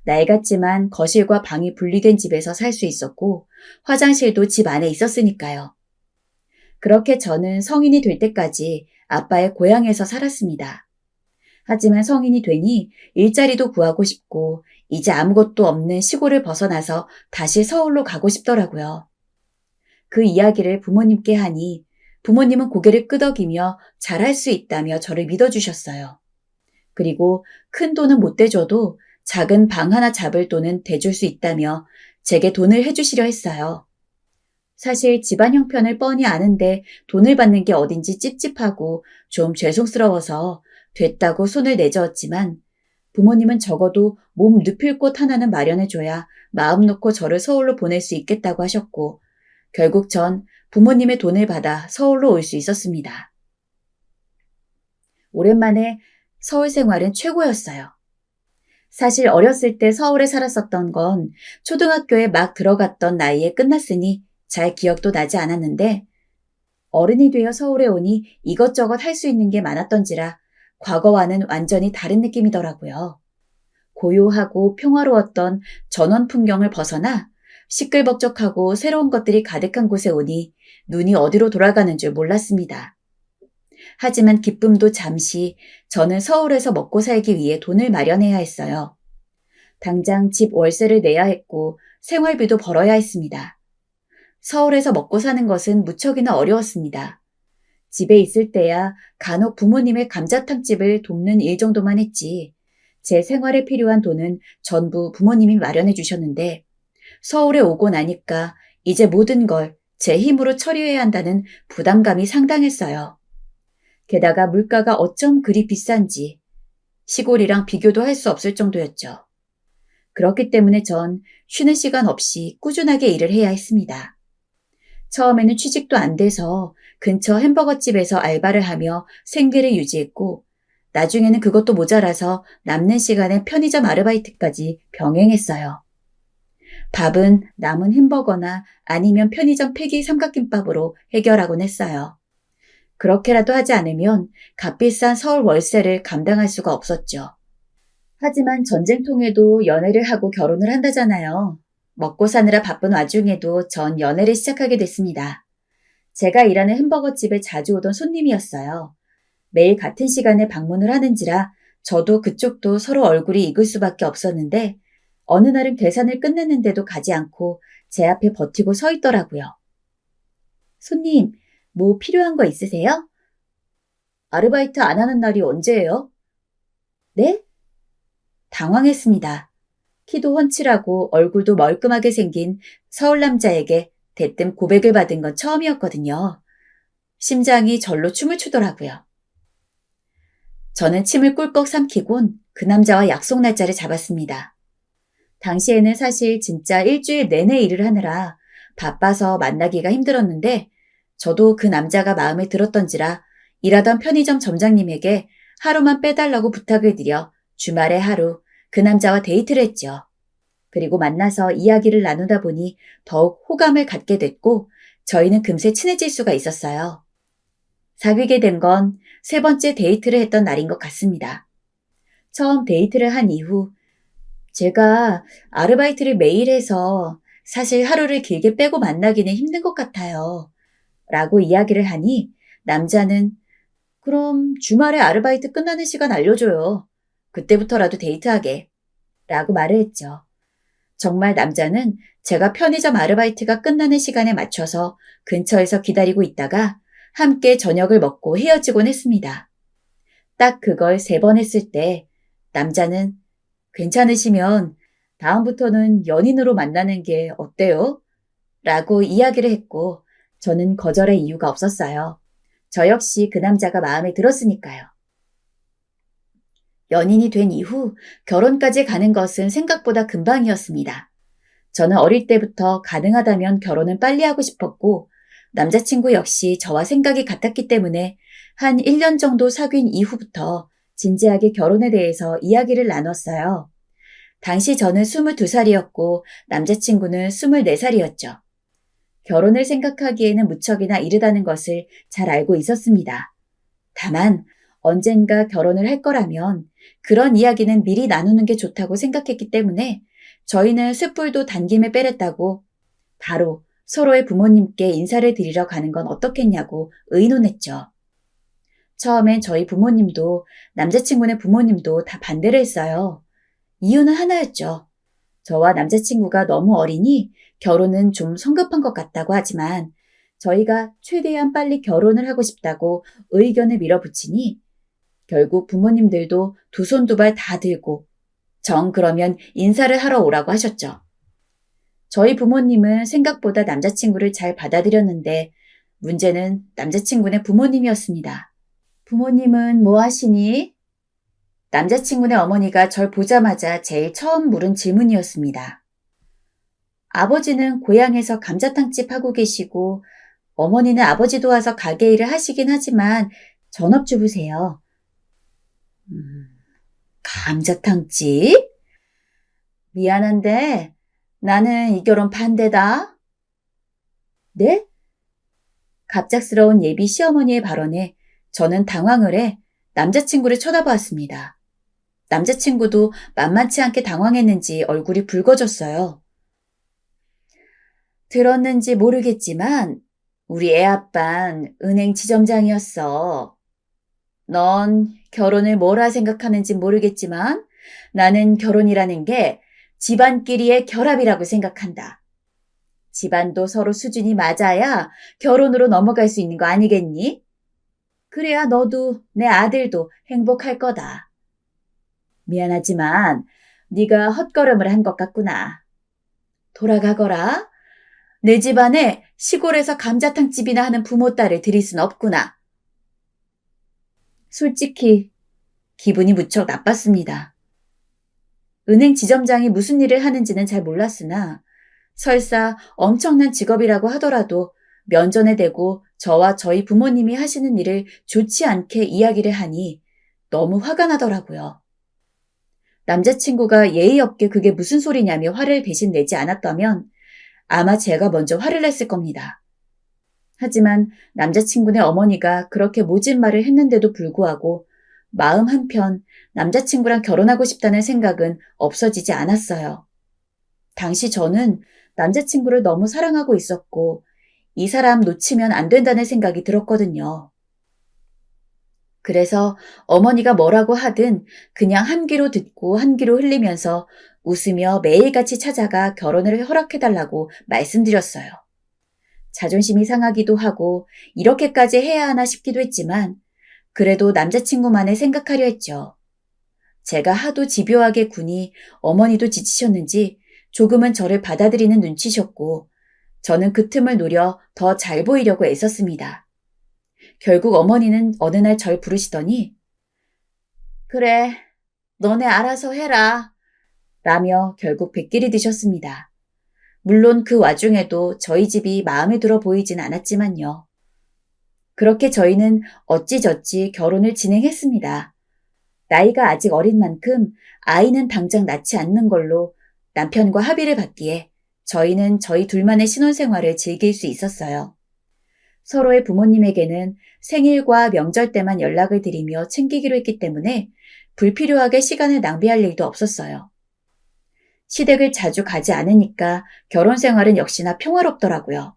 낡았지만 거실과 방이 분리된 집에서 살 수 있었고 화장실도 집 안에 있었으니까요. 그렇게 저는 성인이 될 때까지 아빠의 고향에서 살았습니다. 하지만 성인이 되니 일자리도 구하고 싶고 이제 아무것도 없는 시골을 벗어나서 다시 서울로 가고 싶더라고요. 그 이야기를 부모님께 하니 부모님은 고개를 끄덕이며 잘할 수 있다며 저를 믿어주셨어요. 그리고 큰 돈은 못 대줘도 작은 방 하나 잡을 돈은 대줄 수 있다며 제게 돈을 해주시려 했어요. 사실 집안 형편을 뻔히 아는데 돈을 받는 게 어딘지 찝찝하고 좀 죄송스러워서 됐다고 손을 내저었지만 부모님은 적어도 몸 눕힐 곳 하나는 마련해줘야 마음 놓고 저를 서울로 보낼 수 있겠다고 하셨고 결국 전 부모님의 돈을 받아 서울로 올 수 있었습니다. 오랜만에 서울 생활은 최고였어요. 사실 어렸을 때 서울에 살았었던 건 초등학교에 막 들어갔던 나이에 끝났으니 잘 기억도 나지 않았는데 어른이 되어 서울에 오니 이것저것 할 수 있는 게 많았던지라 과거와는 완전히 다른 느낌이더라고요. 고요하고 평화로웠던 전원 풍경을 벗어나 시끌벅적하고 새로운 것들이 가득한 곳에 오니 눈이 어디로 돌아가는 줄 몰랐습니다. 하지만 기쁨도 잠시 저는 서울에서 먹고 살기 위해 돈을 마련해야 했어요. 당장 집 월세를 내야 했고 생활비도 벌어야 했습니다. 서울에서 먹고 사는 것은 무척이나 어려웠습니다. 집에 있을 때야 간혹 부모님의 감자탕집을 돕는 일 정도만 했지 제 생활에 필요한 돈은 전부 부모님이 마련해 주셨는데 서울에 오고 나니까 이제 모든 걸 제 힘으로 처리해야 한다는 부담감이 상당했어요. 게다가 물가가 어쩜 그리 비싼지 시골이랑 비교도 할 수 없을 정도였죠. 그렇기 때문에 전 쉬는 시간 없이 꾸준하게 일을 해야 했습니다. 처음에는 취직도 안 돼서 근처 햄버거집에서 알바를 하며 생계를 유지했고 나중에는 그것도 모자라서 남는 시간에 편의점 아르바이트까지 병행했어요. 밥은 남은 햄버거나 아니면 편의점 폐기 삼각김밥으로 해결하곤 했어요. 그렇게라도 하지 않으면 값비싼 서울 월세를 감당할 수가 없었죠. 하지만 전쟁통에도 연애를 하고 결혼을 한다잖아요. 먹고 사느라 바쁜 와중에도 전 연애를 시작하게 됐습니다. 제가 일하는 햄버거집에 자주 오던 손님이었어요. 매일 같은 시간에 방문을 하는지라 저도 그쪽도 서로 얼굴이 익을 수밖에 없었는데 어느 날은 계산을 끝냈는데도 가지 않고 제 앞에 버티고 서 있더라고요. 손님, 뭐 필요한 거 있으세요? 아르바이트 안 하는 날이 언제예요? 네? 당황했습니다. 키도 훤칠하고 얼굴도 멀끔하게 생긴 서울 남자에게 대뜸 고백을 받은 건 처음이었거든요. 심장이 절로 춤을 추더라고요. 저는 침을 꿀꺽 삼키곤 그 남자와 약속 날짜를 잡았습니다. 당시에는 사실 진짜 일주일 내내 일을 하느라 바빠서 만나기가 힘들었는데 저도 그 남자가 마음에 들었던지라 일하던 편의점 점장님에게 하루만 빼달라고 부탁을 드려 주말에 하루 그 남자와 데이트를 했죠. 그리고 만나서 이야기를 나누다 보니 더욱 호감을 갖게 됐고 저희는 금세 친해질 수가 있었어요. 사귀게 된 건 3번째 데이트를 했던 날인 것 같습니다. 처음 데이트를 한 이후 제가 아르바이트를 매일 해서 사실 하루를 길게 빼고 만나기는 힘든 것 같아요. 라고 이야기를 하니 남자는 그럼 주말에 아르바이트 끝나는 시간 알려줘요. 그때부터라도 데이트하게. 라고 말을 했죠. 정말 남자는 제가 편의점 아르바이트가 끝나는 시간에 맞춰서 근처에서 기다리고 있다가 함께 저녁을 먹고 헤어지곤 했습니다. 딱 그걸 3번 했을 때 남자는 괜찮으시면 다음부터는 연인으로 만나는 게 어때요? 라고 이야기를 했고 저는 거절할 이유가 없었어요. 저 역시 그 남자가 마음에 들었으니까요. 연인이 된 이후 결혼까지 가는 것은 생각보다 금방이었습니다. 저는 어릴 때부터 가능하다면 결혼은 빨리 하고 싶었고 남자친구 역시 저와 생각이 같았기 때문에 한 1년 정도 사귄 이후부터 진지하게 결혼에 대해서 이야기를 나눴어요. 당시 저는 22살이었고 남자친구는 24살이었죠. 결혼을 생각하기에는 무척이나 이르다는 것을 잘 알고 있었습니다. 다만 언젠가 결혼을 할 거라면 그런 이야기는 미리 나누는 게 좋다고 생각했기 때문에 저희는 쇳불도 단김에 빼랬다고 바로 서로의 부모님께 인사를 드리러 가는 건 어떻겠냐고 의논했죠. 처음엔 저희 부모님도 남자친구네 부모님도 다 반대를 했어요. 이유는 하나였죠. 저와 남자친구가 너무 어리니 결혼은 좀 성급한 것 같다고 하지만 저희가 최대한 빨리 결혼을 하고 싶다고 의견을 밀어붙이니 결국 부모님들도 두 손 두 발 다 들고 정 그러면 인사를 하러 오라고 하셨죠. 저희 부모님은 생각보다 남자친구를 잘 받아들였는데 문제는 남자친구네 부모님이었습니다. 부모님은 뭐 하시니? 남자친구네 어머니가 절 보자마자 제일 처음 물은 질문이었습니다. 아버지는 고향에서 감자탕집 하고 계시고 어머니는 아버지 도와서 가게 일을 하시긴 하지만 전업주부세요. 감자탕집? 미안한데 나는 이 결혼 반대다. 네? 갑작스러운 예비 시어머니의 발언에 저는 당황을 해 남자친구를 쳐다보았습니다. 남자친구도 만만치 않게 당황했는지 얼굴이 붉어졌어요. 들었는지 모르겠지만 우리 애아빤 은행 지점장이었어. 넌 결혼을 뭐라 생각하는지 모르겠지만 나는 결혼이라는 게 집안끼리의 결합이라고 생각한다. 집안도 서로 수준이 맞아야 결혼으로 넘어갈 수 있는 거 아니겠니? 그래야 너도 내 아들도 행복할 거다. 미안하지만 네가 헛걸음을 한 것 같구나. 돌아가거라. 내 집안에 시골에서 감자탕집이나 하는 부모 딸을 들일 순 없구나. 솔직히 기분이 무척 나빴습니다. 은행 지점장이 무슨 일을 하는지는 잘 몰랐으나 설사 엄청난 직업이라고 하더라도 면전에 대고 저와 저희 부모님이 하시는 일을 좋지 않게 이야기를 하니 너무 화가 나더라고요. 남자친구가 예의 없게 그게 무슨 소리냐며 화를 대신 내지 않았다면 아마 제가 먼저 화를 냈을 겁니다. 하지만 남자친구네 어머니가 그렇게 모진 말을 했는데도 불구하고 마음 한편 남자친구랑 결혼하고 싶다는 생각은 없어지지 않았어요. 당시 저는 남자친구를 너무 사랑하고 있었고 이 사람 놓치면 안 된다는 생각이 들었거든요. 그래서 어머니가 뭐라고 하든 그냥 한 귀로 듣고 한 귀로 흘리면서 웃으며 매일같이 찾아가 결혼을 허락해달라고 말씀드렸어요. 자존심이 상하기도 하고 이렇게까지 해야 하나 싶기도 했지만 그래도 남자친구만을 생각하려 했죠. 제가 하도 집요하게 구니 어머니도 지치셨는지 조금은 저를 받아들이는 눈치셨고 저는 그 틈을 노려 더 잘 보이려고 애썼습니다. 결국 어머니는 어느 날 절 부르시더니 그래, 너네 알아서 해라 라며 결국 백길이 드셨습니다. 물론 그 와중에도 저희 집이 마음에 들어 보이진 않았지만요. 그렇게 저희는 어찌저찌 결혼을 진행했습니다. 나이가 아직 어린 만큼 아이는 당장 낳지 않는 걸로 남편과 합의를 받기에 저희는 저희 둘만의 신혼생활을 즐길 수 있었어요. 서로의 부모님에게는 생일과 명절 때만 연락을 드리며 챙기기로 했기 때문에 불필요하게 시간을 낭비할 일도 없었어요. 시댁을 자주 가지 않으니까 결혼 생활은 역시나 평화롭더라고요.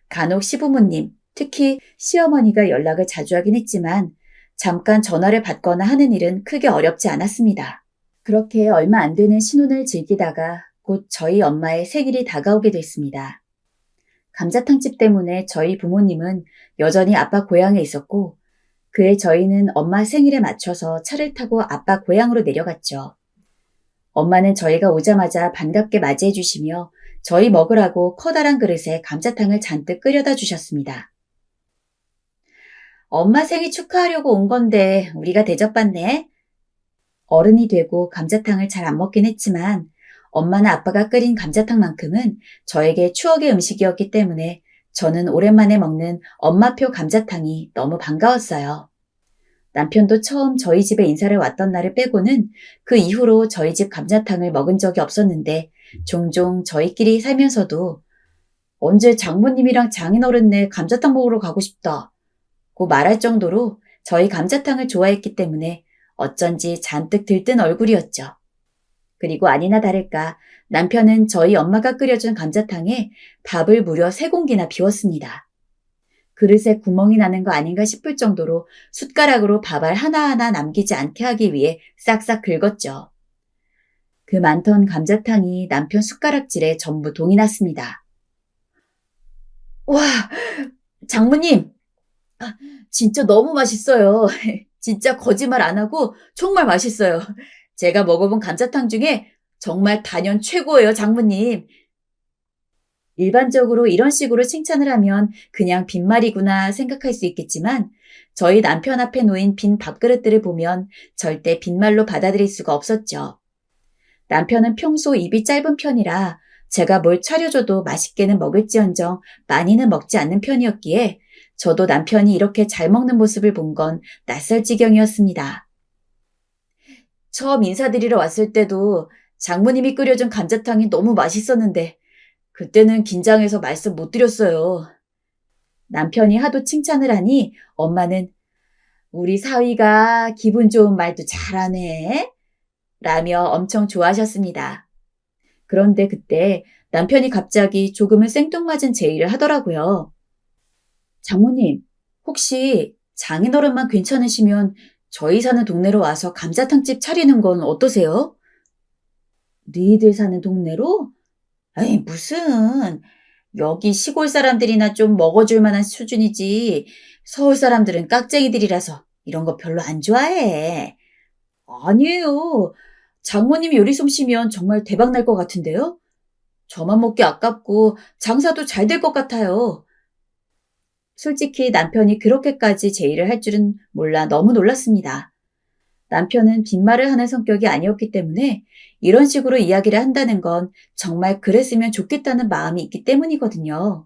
간혹 시부모님, 특히 시어머니가 연락을 자주 하긴 했지만 잠깐 전화를 받거나 하는 일은 크게 어렵지 않았습니다. 그렇게 얼마 안 되는 신혼을 즐기다가 곧 저희 엄마의 생일이 다가오게 됐습니다. 감자탕집 때문에 저희 부모님은 여전히 아빠 고향에 있었고 그해 저희는 엄마 생일에 맞춰서 차를 타고 아빠 고향으로 내려갔죠. 엄마는 저희가 오자마자 반갑게 맞이해 주시며 저희 먹으라고 커다란 그릇에 감자탕을 잔뜩 끓여다 주셨습니다. 엄마 생일 축하하려고 온 건데 우리가 대접받네. 어른이 되고 감자탕을 잘 안 먹긴 했지만 엄마나 아빠가 끓인 감자탕만큼은 저에게 추억의 음식이었기 때문에 저는 오랜만에 먹는 엄마표 감자탕이 너무 반가웠어요. 남편도 처음 저희 집에 인사를 왔던 날을 빼고는 그 이후로 저희 집 감자탕을 먹은 적이 없었는데 종종 저희끼리 살면서도 언제 장모님이랑 장인어른네 감자탕 먹으러 가고 싶다 고 말할 정도로 저희 감자탕을 좋아했기 때문에 어쩐지 잔뜩 들뜬 얼굴이었죠. 그리고 아니나 다를까 남편은 저희 엄마가 끓여준 감자탕에 밥을 무려 3공기나 비웠습니다. 그릇에 구멍이 나는 거 아닌가 싶을 정도로 숟가락으로 밥알 하나하나 남기지 않게 하기 위해 싹싹 긁었죠. 그 많던 감자탕이 남편 숟가락질에 전부 동이 났습니다. 와, 장모님, 진짜 너무 맛있어요. 진짜 거짓말 안 하고 정말 맛있어요. 제가 먹어본 감자탕 중에 정말 단연 최고예요, 장모님. 일반적으로 이런 식으로 칭찬을 하면 그냥 빈말이구나 생각할 수 있겠지만 저희 남편 앞에 놓인 빈 밥그릇들을 보면 절대 빈말로 받아들일 수가 없었죠. 남편은 평소 입이 짧은 편이라 제가 뭘 차려줘도 맛있게는 먹을지언정 많이는 먹지 않는 편이었기에 저도 남편이 이렇게 잘 먹는 모습을 본 건 낯설 지경이었습니다. 처음 인사드리러 왔을 때도 장모님이 끓여준 감자탕이 너무 맛있었는데 그때는 긴장해서 말씀 못 드렸어요. 남편이 하도 칭찬을 하니 엄마는 우리 사위가 기분 좋은 말도 잘하네 라며 엄청 좋아하셨습니다. 그런데 그때 남편이 갑자기 조금은 생뚱맞은 제의를 하더라고요. 장모님, 혹시 장인어른만 괜찮으시면 저희 사는 동네로 와서 감자탕집 차리는 건 어떠세요? 너희들 사는 동네로? 에이, 무슨. 여기 시골 사람들이나 좀 먹어줄 만한 수준이지. 서울 사람들은 깍쟁이들이라서 이런 거 별로 안 좋아해. 아니에요. 장모님이 요리 솜씨면 정말 대박 날 것 같은데요? 저만 먹기 아깝고 장사도 잘 될 것 같아요. 솔직히 남편이 그렇게까지 제의를 할 줄은 몰라 너무 놀랐습니다. 남편은 빈말을 하는 성격이 아니었기 때문에 이런 식으로 이야기를 한다는 건 정말 그랬으면 좋겠다는 마음이 있기 때문이거든요.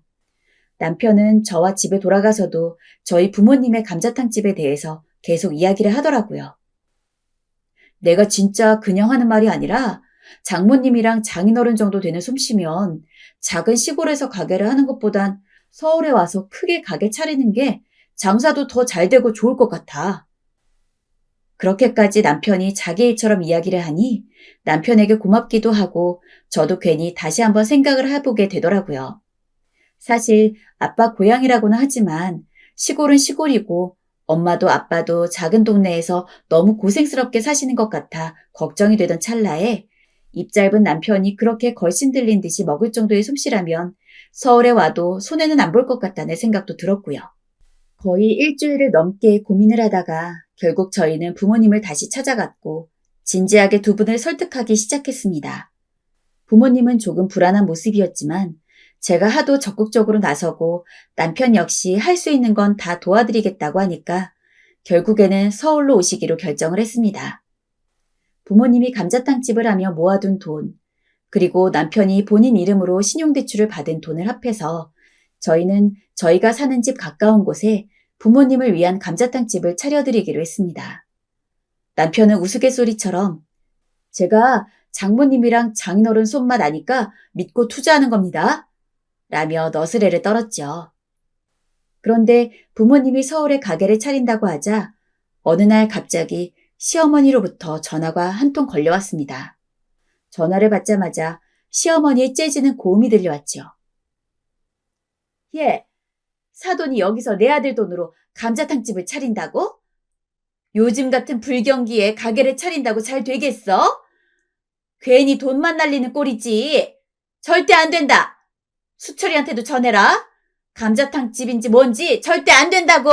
남편은 저와 집에 돌아가서도 저희 부모님의 감자탕집에 대해서 계속 이야기를 하더라고요. 내가 진짜 그냥 하는 말이 아니라 장모님이랑 장인어른 정도 되는 솜씨면 작은 시골에서 가게를 하는 것보단 서울에 와서 크게 가게 차리는 게 장사도 더 잘 되고 좋을 것 같아. 그렇게까지 남편이 자기 일처럼 이야기를 하니 남편에게 고맙기도 하고 저도 괜히 다시 한번 생각을 해보게 되더라고요. 사실 아빠 고향이라고는 하지만 시골은 시골이고 엄마도 아빠도 작은 동네에서 너무 고생스럽게 사시는 것 같아 걱정이 되던 찰나에 입 짧은 남편이 그렇게 걸신 들린 듯이 먹을 정도의 솜씨라면 서울에 와도 손해는 안 볼 것 같다는 생각도 들었고요. 거의 일주일을 넘게 고민을 하다가 결국 저희는 부모님을 다시 찾아갔고 진지하게 두 분을 설득하기 시작했습니다. 부모님은 조금 불안한 모습이었지만 제가 하도 적극적으로 나서고 남편 역시 할 수 있는 건 다 도와드리겠다고 하니까 결국에는 서울로 오시기로 결정을 했습니다. 부모님이 감자탕집을 하며 모아둔 돈, 그리고 남편이 본인 이름으로 신용대출을 받은 돈을 합해서 저희는 저희가 사는 집 가까운 곳에 부모님을 위한 감자탕집을 차려드리기로 했습니다. 남편은 우스갯소리처럼 제가 장모님이랑 장인어른 손맛 아니까 믿고 투자하는 겁니다. 라며 너스레를 떨었죠. 그런데 부모님이 서울에 가게를 차린다고 하자 어느 날 갑자기 시어머니로부터 전화가 한 통 걸려왔습니다. 전화를 받자마자 시어머니의 째지는 고음이 들려왔죠. 예, 사돈이 여기서 내 아들 돈으로 감자탕집을 차린다고? 요즘 같은 불경기에 가게를 차린다고 잘 되겠어? 괜히 돈만 날리는 꼴이지. 절대 안 된다. 수철이한테도 전해라. 감자탕집인지 뭔지 절대 안 된다고.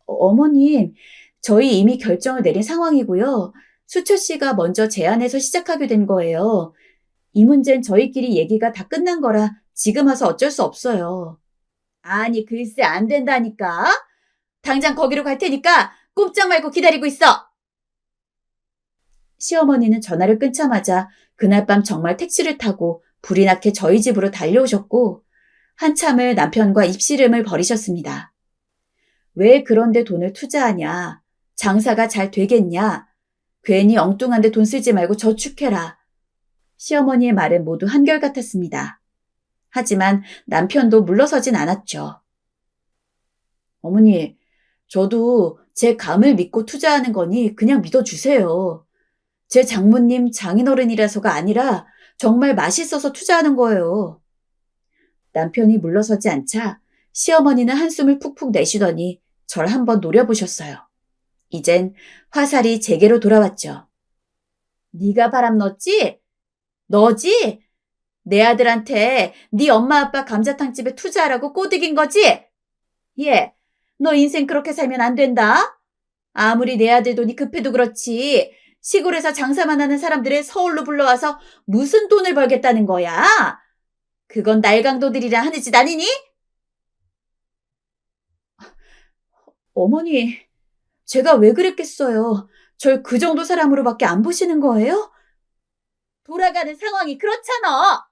어머님, 저희 이미 결정을 내린 상황이고요. 수철 씨가 먼저 제안해서 시작하게 된 거예요. 이 문제는 저희끼리 얘기가 다 끝난 거라 지금 와서 어쩔 수 없어요. 아니, 글쎄 안 된다니까. 당장 거기로 갈 테니까 꼼짝 말고 기다리고 있어. 시어머니는 전화를 끊자마자 그날 밤 정말 택시를 타고 불이 나게 저희 집으로 달려오셨고 한참을 남편과 입씨름을 벌이셨습니다. 왜 그런데 돈을 투자하냐? 장사가 잘 되겠냐? 괜히 엉뚱한 데 돈 쓰지 말고 저축해라. 시어머니의 말은 모두 한결같았습니다. 하지만 남편도 물러서진 않았죠. 어머니, 저도 제 감을 믿고 투자하는 거니 그냥 믿어주세요. 제 장모님 장인어른이라서가 아니라 정말 맛있어서 투자하는 거예요. 남편이 물러서지 않자 시어머니는 한숨을 푹푹 내쉬더니 절 한번 노려보셨어요. 이젠 화살이 제게로 돌아왔죠. 네가 바람 넣었지? 너지? 내 아들한테 네 엄마 아빠 감자탕집에 투자하라고 꼬드긴 거지? 얘, 너 인생 그렇게 살면 안 된다. 아무리 내 아들 돈이 급해도 그렇지. 시골에서 장사만 하는 사람들을 서울로 불러와서 무슨 돈을 벌겠다는 거야? 그건 날강도들이랑 하는 짓 아니니? 어머니, 제가 왜 그랬겠어요? 절 그 정도 사람으로밖에 안 보시는 거예요? 돌아가는 상황이 그렇잖아.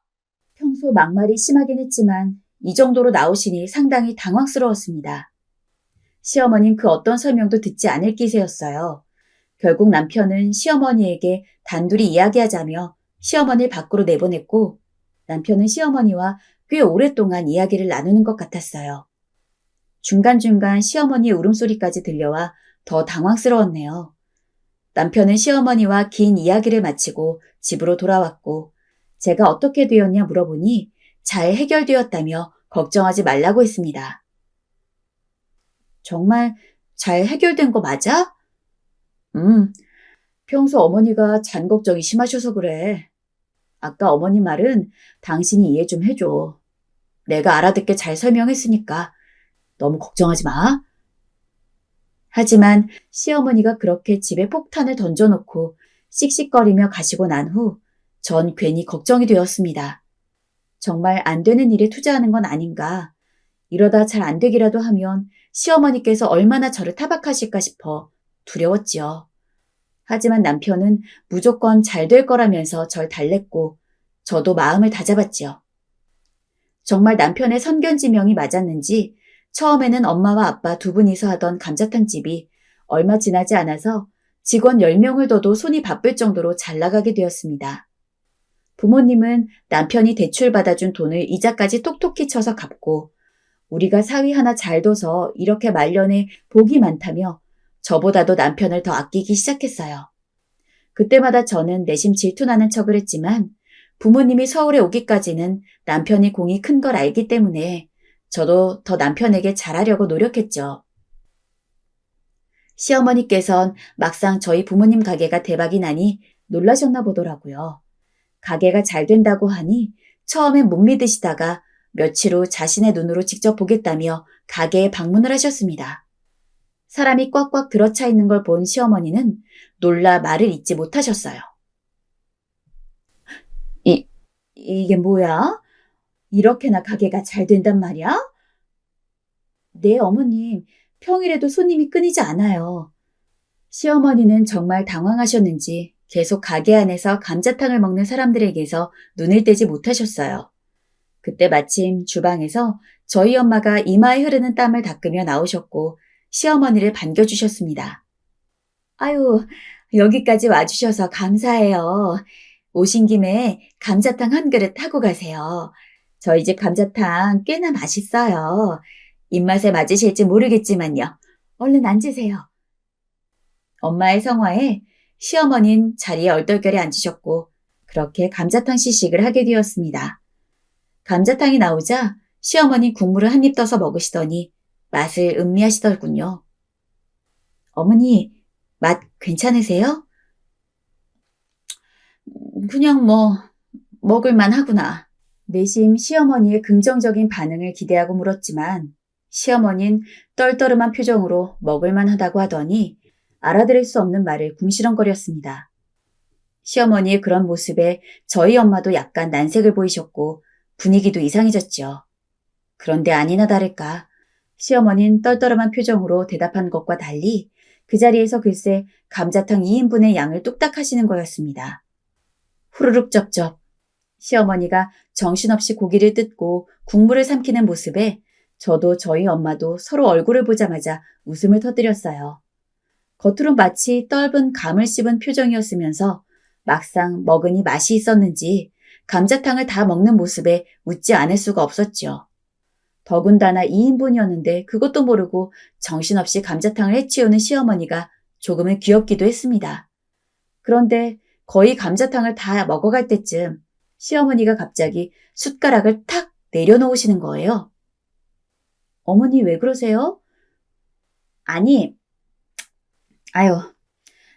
평소 막말이 심하긴 했지만 이 정도로 나오시니 상당히 당황스러웠습니다. 시어머니는 그 어떤 설명도 듣지 않을 기세였어요. 결국 남편은 시어머니에게 단둘이 이야기하자며 시어머니를 밖으로 내보냈고 남편은 시어머니와 꽤 오랫동안 이야기를 나누는 것 같았어요. 중간중간 시어머니의 울음소리까지 들려와 더 당황스러웠네요. 남편은 시어머니와 긴 이야기를 마치고 집으로 돌아왔고 제가 어떻게 되었냐 물어보니 잘 해결되었다며 걱정하지 말라고 했습니다. 정말 잘 해결된 거 맞아? 평소 어머니가 잔 걱정이 심하셔서 그래. 아까 어머니 말은 당신이 이해 좀 해줘. 내가 알아듣게 잘 설명했으니까 너무 걱정하지 마. 하지만 시어머니가 그렇게 집에 폭탄을 던져놓고 씩씩거리며 가시고 난 후 전 괜히 걱정이 되었습니다. 정말 안 되는 일에 투자하는 건 아닌가. 이러다 잘 안 되기라도 하면 시어머니께서 얼마나 저를 타박하실까 싶어 두려웠지요. 하지만 남편은 무조건 잘 될 거라면서 절 달랬고 저도 마음을 다잡았지요. 정말 남편의 선견지명이 맞았는지 처음에는 엄마와 아빠 두 분이서 하던 감자탕집이 얼마 지나지 않아서 직원 10명을 둬도 손이 바쁠 정도로 잘 나가게 되었습니다. 부모님은 남편이 대출받아준 돈을 이자까지 톡톡히 쳐서 갚고 우리가 사위 하나 잘 둬서 이렇게 말년에 복이 많다며 저보다도 남편을 더 아끼기 시작했어요. 그때마다 저는 내심 질투나는 척을 했지만 부모님이 서울에 오기까지는 남편이 공이 큰 걸 알기 때문에 저도 더 남편에게 잘하려고 노력했죠. 시어머니께선 막상 저희 부모님 가게가 대박이 나니 놀라셨나 보더라고요. 가게가 잘 된다고 하니 처음엔 못 믿으시다가 며칠 후 자신의 눈으로 직접 보겠다며 가게에 방문을 하셨습니다. 사람이 꽉꽉 들어차 있는 걸 본 시어머니는 놀라 말을 잇지 못하셨어요. 이게 뭐야? 이렇게나 가게가 잘 된단 말이야? 네, 어머님. 평일에도 손님이 끊이지 않아요. 시어머니는 정말 당황하셨는지 계속 가게 안에서 감자탕을 먹는 사람들에게서 눈을 떼지 못하셨어요. 그때 마침 주방에서 저희 엄마가 이마에 흐르는 땀을 닦으며 나오셨고 시어머니를 반겨주셨습니다. 아유, 여기까지 와주셔서 감사해요. 오신 김에 감자탕 한 그릇 하고 가세요. 저희 집 감자탕 꽤나 맛있어요. 입맛에 맞으실지 모르겠지만요. 얼른 앉으세요. 엄마의 성화에 시어머니는 자리에 얼떨결에 앉으셨고 그렇게 감자탕 시식을 하게 되었습니다. 감자탕이 나오자 시어머니 국물을 한 입 떠서 먹으시더니 맛을 음미하시더군요. 어머니, 맛 괜찮으세요? 그냥 먹을만 하구나. 내심 시어머니의 긍정적인 반응을 기대하고 물었지만 시어머니는 떨떠름한 표정으로 먹을만 하다고 하더니 알아들을 수 없는 말을 궁시렁거렸습니다. 시어머니의 그런 모습에 저희 엄마도 약간 난색을 보이셨고 분위기도 이상해졌죠. 그런데 아니나 다를까 시어머니는 떨떠름한 표정으로 대답한 것과 달리 그 자리에서 글쎄 감자탕 2인분의 양을 뚝딱 하시는 거였습니다. 후루룩 쩝쩝. 시어머니가 정신없이 고기를 뜯고 국물을 삼키는 모습에 저도 저희 엄마도 서로 얼굴을 보자마자 웃음을 터뜨렸어요. 겉으로 마치 떫은 감을 씹은 표정이었으면서 막상 먹으니 맛이 있었는지 감자탕을 다 먹는 모습에 웃지 않을 수가 없었죠. 더군다나 2인분이었는데 그것도 모르고 정신없이 감자탕을 해치우는 시어머니가 조금은 귀엽기도 했습니다. 그런데 거의 감자탕을 다 먹어갈 때쯤 시어머니가 갑자기 숟가락을 탁 내려놓으시는 거예요. 어머니 왜 그러세요? 아니,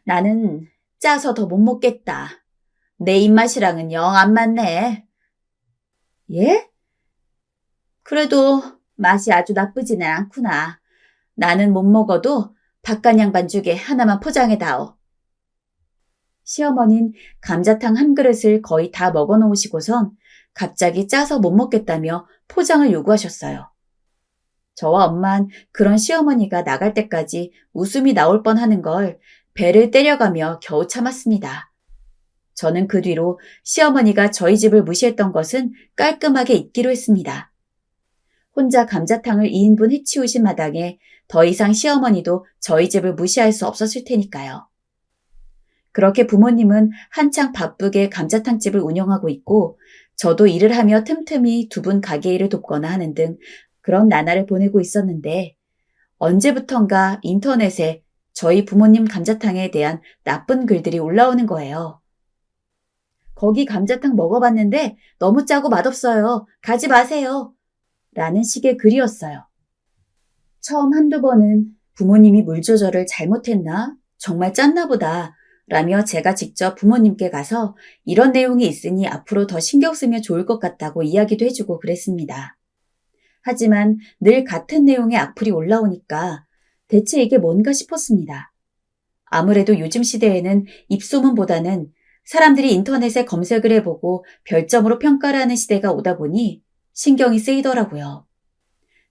나는 짜서 더 못 먹겠다. 내 입맛이랑은 영 안 맞네. 예? 그래도 맛이 아주 나쁘지는 않구나. 나는 못 먹어도 박간양 반죽에 하나만 포장해다오. 시어머니는 감자탕 한 그릇을 거의 다 먹어놓으시고선 갑자기 짜서 못 먹겠다며 포장을 요구하셨어요. 저와 엄만 그런 시어머니가 나갈 때까지 웃음이 나올 뻔하는 걸 배를 때려가며 겨우 참았습니다. 저는 그 뒤로 시어머니가 저희 집을 무시했던 것은 깔끔하게 잊기로 했습니다. 혼자 감자탕을 2인분 해치우신 마당에 더 이상 시어머니도 저희 집을 무시할 수 없었을 테니까요. 그렇게 부모님은 한창 바쁘게 감자탕집을 운영하고 있고 저도 일을 하며 틈틈이 두 분 가게 일을 돕거나 하는 등 그런 나날을 보내고 있었는데 언제부턴가 인터넷에 저희 부모님 감자탕에 대한 나쁜 글들이 올라오는 거예요. 거기 감자탕 먹어봤는데 너무 짜고 맛없어요. 가지 마세요. 라는 식의 글이었어요. 처음 한두 번은 부모님이 물 조절을 잘못했나? 정말 짰나 보다. 라며 제가 직접 부모님께 가서 이런 내용이 있으니 앞으로 더 신경 쓰면 좋을 것 같다고 이야기도 해주고 그랬습니다. 하지만 늘 같은 내용의 악플이 올라오니까 대체 이게 뭔가 싶었습니다. 아무래도 요즘 시대에는 입소문보다는 사람들이 인터넷에 검색을 해보고 별점으로 평가를 하는 시대가 오다 보니 신경이 쓰이더라고요.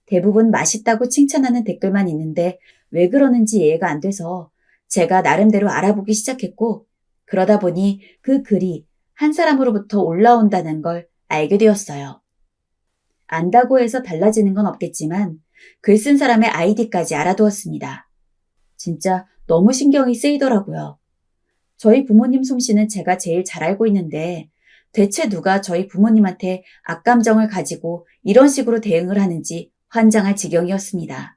대부분 맛있다고 칭찬하는 댓글만 있는데 왜 그러는지 이해가 안 돼서 제가 나름대로 알아보기 시작했고 그러다 보니 그 글이 한 사람으로부터 올라온다는 걸 알게 되었어요. 안다고 해서 달라지는 건 없겠지만 글 쓴 사람의 아이디까지 알아두었습니다. 진짜 너무 신경이 쓰이더라고요. 저희 부모님 솜씨는 제가 제일 잘 알고 있는데 대체 누가 저희 부모님한테 악감정을 가지고 이런 식으로 대응을 하는지 환장할 지경이었습니다.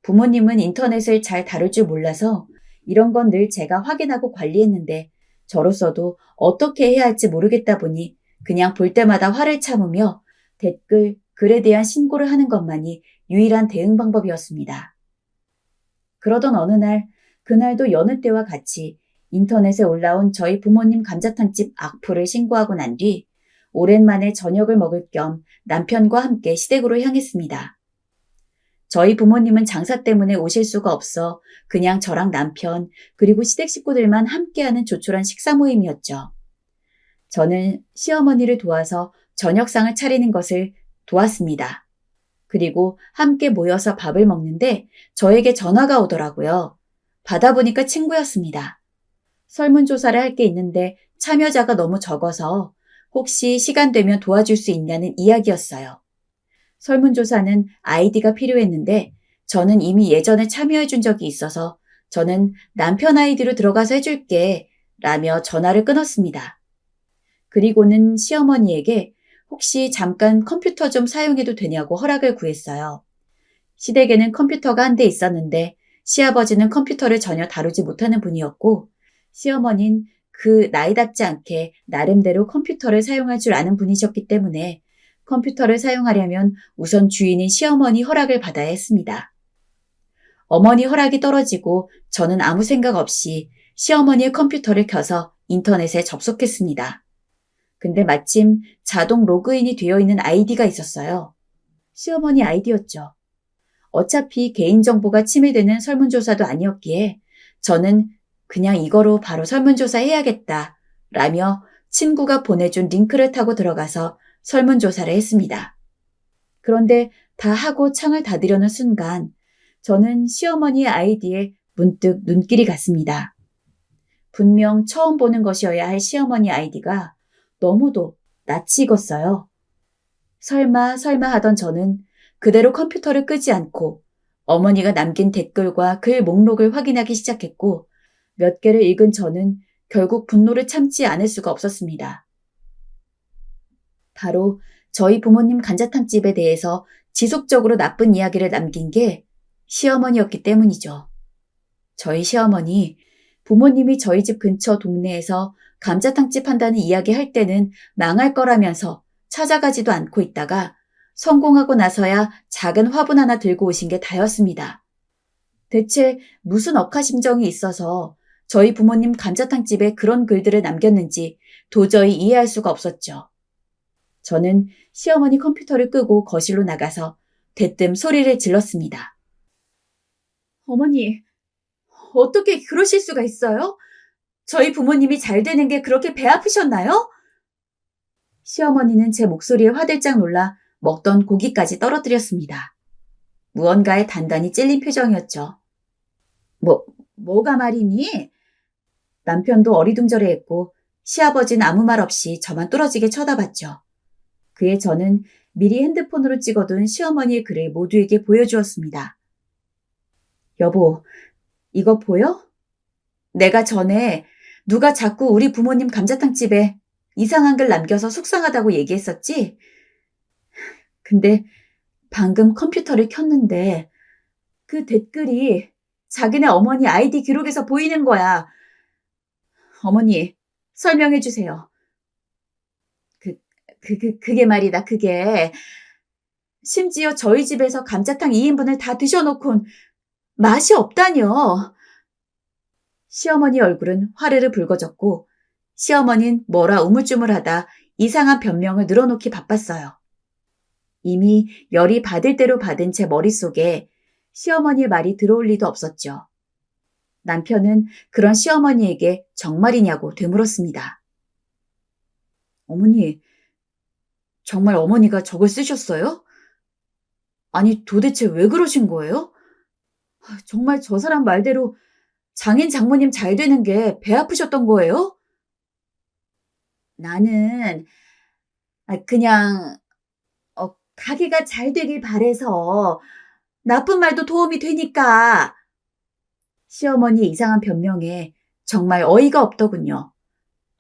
부모님은 인터넷을 잘 다룰 줄 몰라서 이런 건 늘 제가 확인하고 관리했는데 저로서도 어떻게 해야 할지 모르겠다 보니 그냥 볼 때마다 화를 참으며 댓글, 글에 대한 신고를 하는 것만이 유일한 대응 방법이었습니다. 그러던 어느 날, 그날도 여느 때와 같이 인터넷에 올라온 저희 부모님 감자탕집 악플을 신고하고 난 뒤 오랜만에 저녁을 먹을 겸 남편과 함께 시댁으로 향했습니다. 저희 부모님은 장사 때문에 오실 수가 없어 그냥 저랑 남편 그리고 시댁 식구들만 함께하는 조촐한 식사 모임이었죠. 저는 시어머니를 도와서 저녁상을 차리는 것을 도왔습니다. 그리고 함께 모여서 밥을 먹는데 저에게 전화가 오더라고요. 받아보니까 친구였습니다. 설문조사를 할 게 있는데 참여자가 너무 적어서 혹시 시간 되면 도와줄 수 있냐는 이야기였어요. 설문조사는 아이디가 필요했는데 저는 이미 예전에 참여해 준 적이 있어서 저는 남편 아이디로 들어가서 해줄게 라며 전화를 끊었습니다. 그리고는 시어머니에게 혹시 잠깐 컴퓨터 좀 사용해도 되냐고 허락을 구했어요. 시댁에는 컴퓨터가 한 대 있었는데 시아버지는 컴퓨터를 전혀 다루지 못하는 분이었고 시어머니는 그 나이답지 않게 나름대로 컴퓨터를 사용할 줄 아는 분이셨기 때문에 컴퓨터를 사용하려면 우선 주인인 시어머니 허락을 받아야 했습니다. 어머니 허락이 떨어지고 저는 아무 생각 없이 시어머니의 컴퓨터를 켜서 인터넷에 접속했습니다. 근데 마침 자동 로그인이 되어 있는 아이디가 있었어요. 시어머니 아이디였죠. 어차피 개인정보가 침해되는 설문조사도 아니었기에 저는 그냥 이거로 바로 설문조사 해야겠다 라며 친구가 보내준 링크를 타고 들어가서 설문조사를 했습니다. 그런데 다 하고 창을 닫으려는 순간 저는 시어머니의 아이디에 문득 눈길이 갔습니다. 분명 처음 보는 것이어야 할 시어머니 아이디가 너무도 낯이 익었어요. 설마 하던 저는 그대로 컴퓨터를 끄지 않고 어머니가 남긴 댓글과 글 목록을 확인하기 시작했고 몇 개를 읽은 저는 결국 분노를 참지 않을 수가 없었습니다. 바로 저희 부모님 감자탕집에 대해서 지속적으로 나쁜 이야기를 남긴 게 시어머니였기 때문이죠. 저희 시어머니, 부모님이 저희 집 근처 동네에서 감자탕집 한다는 이야기 할 때는 망할 거라면서 찾아가지도 않고 있다가 성공하고 나서야 작은 화분 하나 들고 오신 게 다였습니다. 대체 무슨 억하심정이 있어서 저희 부모님 감자탕집에 그런 글들을 남겼는지 도저히 이해할 수가 없었죠. 저는 시어머니 컴퓨터를 끄고 거실로 나가서 대뜸 소리를 질렀습니다. 어머니, 어떻게 그러실 수가 있어요? 저희 부모님이 잘 되는 게 그렇게 배 아프셨나요? 시어머니는 제 목소리에 화들짝 놀라 먹던 고기까지 떨어뜨렸습니다. 무언가에 단단히 찔린 표정이었죠. 뭐가 말이니? 남편도 어리둥절해했고 시아버지는 아무 말 없이 저만 뚫어지게 쳐다봤죠. 그에 저는 미리 핸드폰으로 찍어둔 시어머니의 글을 모두에게 보여주었습니다. 여보, 이거 보여? 내가 전에 누가 자꾸 우리 부모님 감자탕집에 이상한 글 남겨서 속상하다고 얘기했었지? 근데 방금 컴퓨터를 켰는데 그 댓글이 자기네 어머니 아이디 기록에서 보이는 거야. 어머니, 설명해 주세요. 그게 말이다, 그게. 심지어 저희 집에서 감자탕 2인분을 다 드셔놓곤 맛이 없다뇨. 시어머니 얼굴은 화르르 붉어졌고 시어머니는 뭐라 우물쭈물하다 이상한 변명을 늘어놓기 바빴어요. 이미 열이 받을 대로 받은 제 머릿속에 시어머니의 말이 들어올 리도 없었죠. 남편은 그런 시어머니에게 정말이냐고 되물었습니다. 어머니, 정말 어머니가 저걸 쓰셨어요? 아니, 도대체 왜 그러신 거예요? 정말 저 사람 말대로 장인 장모님 잘 되는 게 배 아프셨던 거예요? 나는 그냥 가게가 잘 되길 바래서 나쁜 말도 도움이 되니까. 시어머니의 이상한 변명에 정말 어이가 없더군요.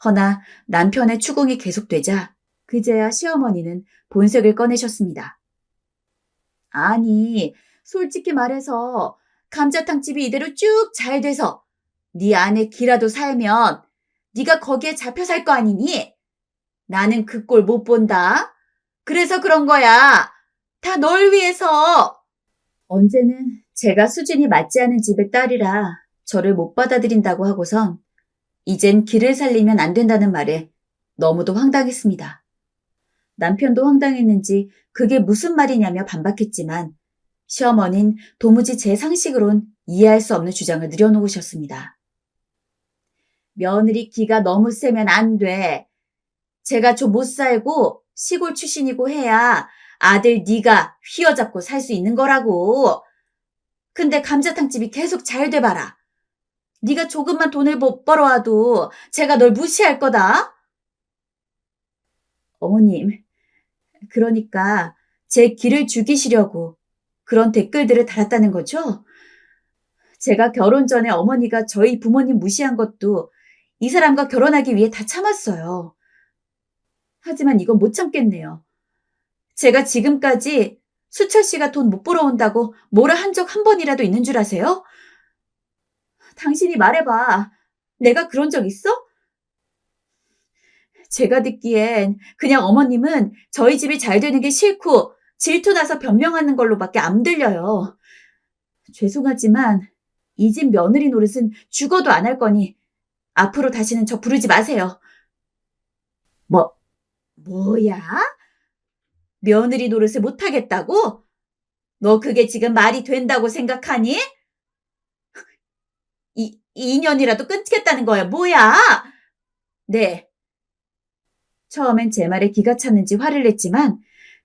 허나 남편의 추궁이 계속되자 그제야 시어머니는 본색을 꺼내셨습니다. 아니, 솔직히 말해서 감자탕집이 이대로 쭉 잘 돼서 네 안에 기라도 살면 네가 거기에 잡혀 살 거 아니니? 나는 그 꼴 못 본다. 그래서 그런 거야. 다 널 위해서. 언제는 제가 수준이 맞지 않은 집의 딸이라 저를 못 받아들인다고 하고선 이젠 길을 살리면 안 된다는 말에 너무도 황당했습니다. 남편도 황당했는지 그게 무슨 말이냐며 반박했지만 시어머니는 도무지 제 상식으론 이해할 수 없는 주장을 늘여놓으셨습니다. 며느리 기가 너무 세면 안 돼. 제가 좀 못 살고 시골 출신이고 해야 아들 네가 휘어잡고 살 수 있는 거라고. 근데 감자탕집이 계속 잘 돼봐라. 네가 조금만 돈을 못 벌어와도 제가 널 무시할 거다. 어머님, 그러니까 제 기를 죽이시려고 그런 댓글들을 달았다는 거죠? 제가 결혼 전에 어머니가 저희 부모님 무시한 것도 이 사람과 결혼하기 위해 다 참았어요. 하지만 이건 못 참겠네요. 제가 지금까지 수철 씨가 돈 못 벌어온다고 뭐라 한 적 한 번이라도 있는 줄 아세요? 당신이 말해봐. 내가 그런 적 있어? 제가 듣기엔 그냥 어머님은 저희 집이 잘 되는 게 싫고 질투나서 변명하는 걸로밖에 안 들려요. 죄송하지만 이 집 며느리 노릇은 죽어도 안 할 거니 앞으로 다시는 저 부르지 마세요. 뭐야? 며느리 노릇을 못하겠다고? 너 그게 지금 말이 된다고 생각하니? 2년이라도 끊겠다는 거야, 뭐야? 네. 처음엔 제 말에 기가 찼는지 화를 냈지만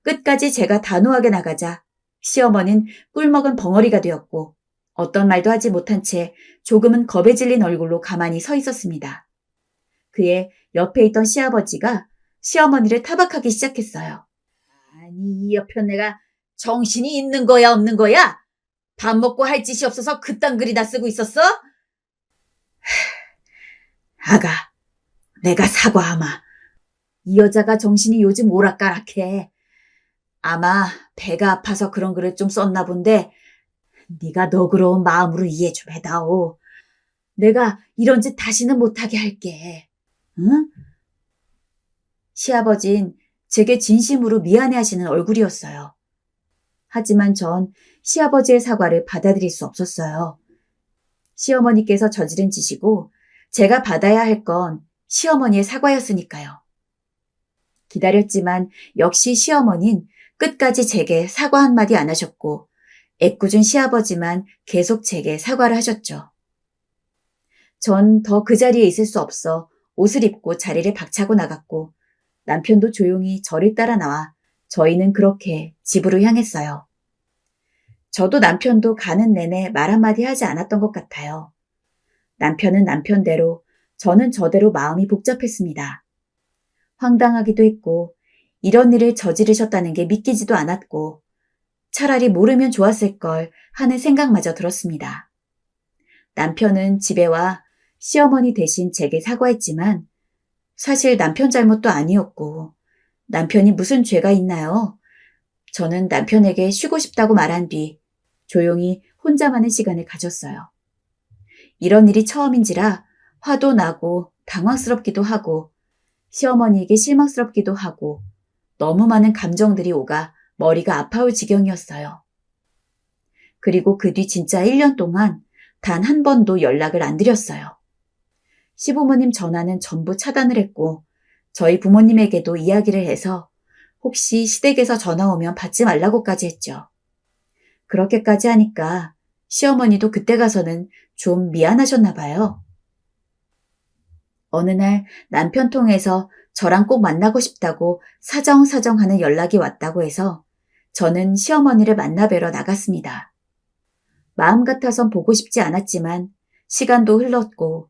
끝까지 제가 단호하게 나가자 시어머니는 꿀먹은 벙어리가 되었고 어떤 말도 하지 못한 채 조금은 겁에 질린 얼굴로 가만히 서 있었습니다. 그의 옆에 있던 시아버지가 시어머니를 타박하기 시작했어요. 아니, 이 옆에 내가 정신이 있는 거야, 없는 거야? 밥 먹고 할 짓이 없어서 그딴 글이나 쓰고 있었어? 아가, 내가 사과하마. 이 여자가 정신이 요즘 오락가락해. 아마 배가 아파서 그런 글을 좀 썼나 본데 네가 너그러운 마음으로 이해 좀 해다오. 내가 이런 짓 다시는 못하게 할게. 응? 시아버진 제게 진심으로 미안해하시는 얼굴이었어요. 하지만 전 시아버지의 사과를 받아들일 수 없었어요. 시어머니께서 저지른 짓이고 제가 받아야 할 건 시어머니의 사과였으니까요. 기다렸지만 역시 시어머니는 끝까지 제게 사과 한마디 안 하셨고 애꿎은 시아버지만 계속 제게 사과를 하셨죠. 전 더 그 자리에 있을 수 없어 옷을 입고 자리를 박차고 나갔고 남편도 조용히 저를 따라 나와 저희는 그렇게 집으로 향했어요. 저도 남편도 가는 내내 말 한마디 하지 않았던 것 같아요. 남편은 남편대로, 저는 저대로 마음이 복잡했습니다. 황당하기도 했고, 이런 일을 저지르셨다는 게 믿기지도 않았고, 차라리 모르면 좋았을 걸 하는 생각마저 들었습니다. 남편은 집에 와 시어머니 대신 제게 사과했지만, 사실 남편 잘못도 아니었고, 남편이 무슨 죄가 있나요? 저는 남편에게 쉬고 싶다고 말한 뒤 조용히 혼자만의 시간을 가졌어요. 이런 일이 처음인지라 화도 나고 당황스럽기도 하고 시어머니에게 실망스럽기도 하고 너무 많은 감정들이 오가 머리가 아파올 지경이었어요. 그리고 그 뒤 진짜 1년 동안 단 한 번도 연락을 안 드렸어요. 시부모님 전화는 전부 차단을 했고 저희 부모님에게도 이야기를 해서 혹시 시댁에서 전화 오면 받지 말라고까지 했죠. 그렇게까지 하니까 시어머니도 그때 가서는 좀 미안하셨나 봐요. 어느 날 남편 통해서 저랑 꼭 만나고 싶다고 사정사정하는 연락이 왔다고 해서 저는 시어머니를 만나 뵈러 나갔습니다. 마음 같아선 보고 싶지 않았지만 시간도 흘렀고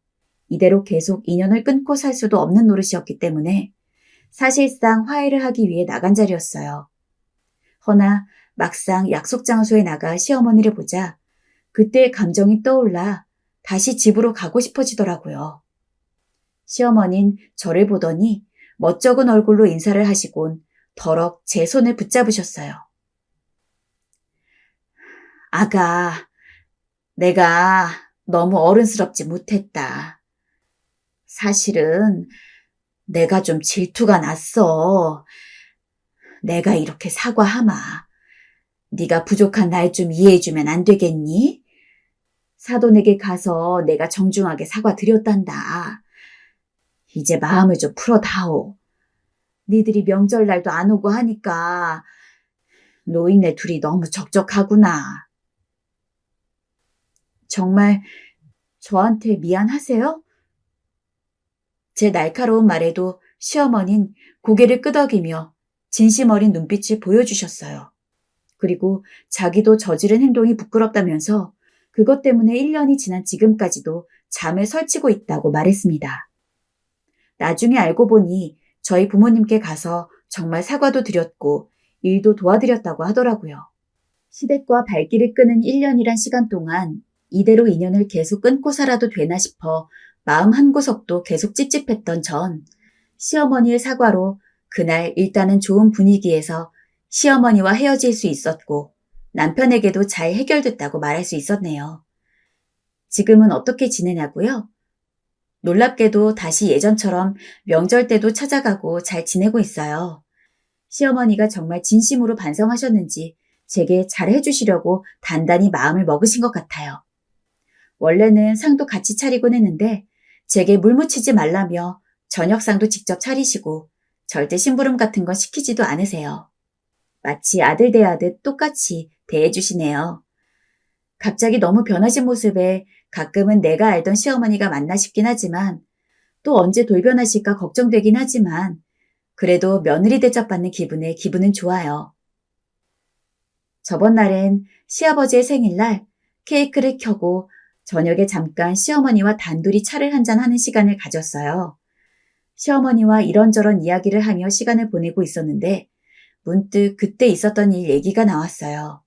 이대로 계속 인연을 끊고 살 수도 없는 노릇이었기 때문에 사실상 화해를 하기 위해 나간 자리였어요. 허나 막상 약속 장소에 나가 시어머니를 보자 그때의 감정이 떠올라 다시 집으로 가고 싶어지더라고요. 시어머니는 저를 보더니 멋쩍은 얼굴로 인사를 하시곤 더럭 제 손을 붙잡으셨어요. 아가, 내가 너무 어른스럽지 못했다. 사실은 내가 좀 질투가 났어. 내가 이렇게 사과하마. 네가 부족한 날 좀 이해해주면 안 되겠니? 사돈에게 가서 내가 정중하게 사과드렸단다. 이제 마음을 좀 풀어다오. 니들이 명절날도 안 오고 하니까 노인네 둘이 너무 적적하구나. 정말 저한테 미안하세요? 제 날카로운 말에도 시어머니는 고개를 끄덕이며 진심 어린 눈빛을 보여주셨어요. 그리고 자기도 저지른 행동이 부끄럽다면서 그것 때문에 1년이 지난 지금까지도 잠을 설치고 있다고 말했습니다. 나중에 알고 보니 저희 부모님께 가서 정말 사과도 드렸고 일도 도와드렸다고 하더라고요. 시댁과 발길을 끄는 1년이란 시간 동안 이대로 인연을 계속 끊고 살아도 되나 싶어 마음 한구석도 계속 찝찝했던 전 시어머니의 사과로 그날 일단은 좋은 분위기에서 시어머니와 헤어질 수 있었고 남편에게도 잘 해결됐다고 말할 수 있었네요. 지금은 어떻게 지내냐고요? 놀랍게도 다시 예전처럼 명절 때도 찾아가고 잘 지내고 있어요. 시어머니가 정말 진심으로 반성하셨는지 제게 잘 해주시려고 단단히 마음을 먹으신 것 같아요. 원래는 상도 같이 차리곤 했는데 제게 물 묻히지 말라며 저녁상도 직접 차리시고 절대 심부름 같은 건 시키지도 않으세요. 마치 아들 대하듯 똑같이 대해주시네요. 갑자기 너무 변하신 모습에 가끔은 내가 알던 시어머니가 맞나 싶긴 하지만 또 언제 돌변하실까 걱정되긴 하지만 그래도 며느리 대접받는 기분에 기분은 좋아요. 저번 날엔 시아버지의 생일날 케이크를 켜고 저녁에 잠깐 시어머니와 단둘이 차를 한잔하는 시간을 가졌어요. 시어머니와 이런저런 이야기를 하며 시간을 보내고 있었는데 문득 그때 있었던 일 얘기가 나왔어요.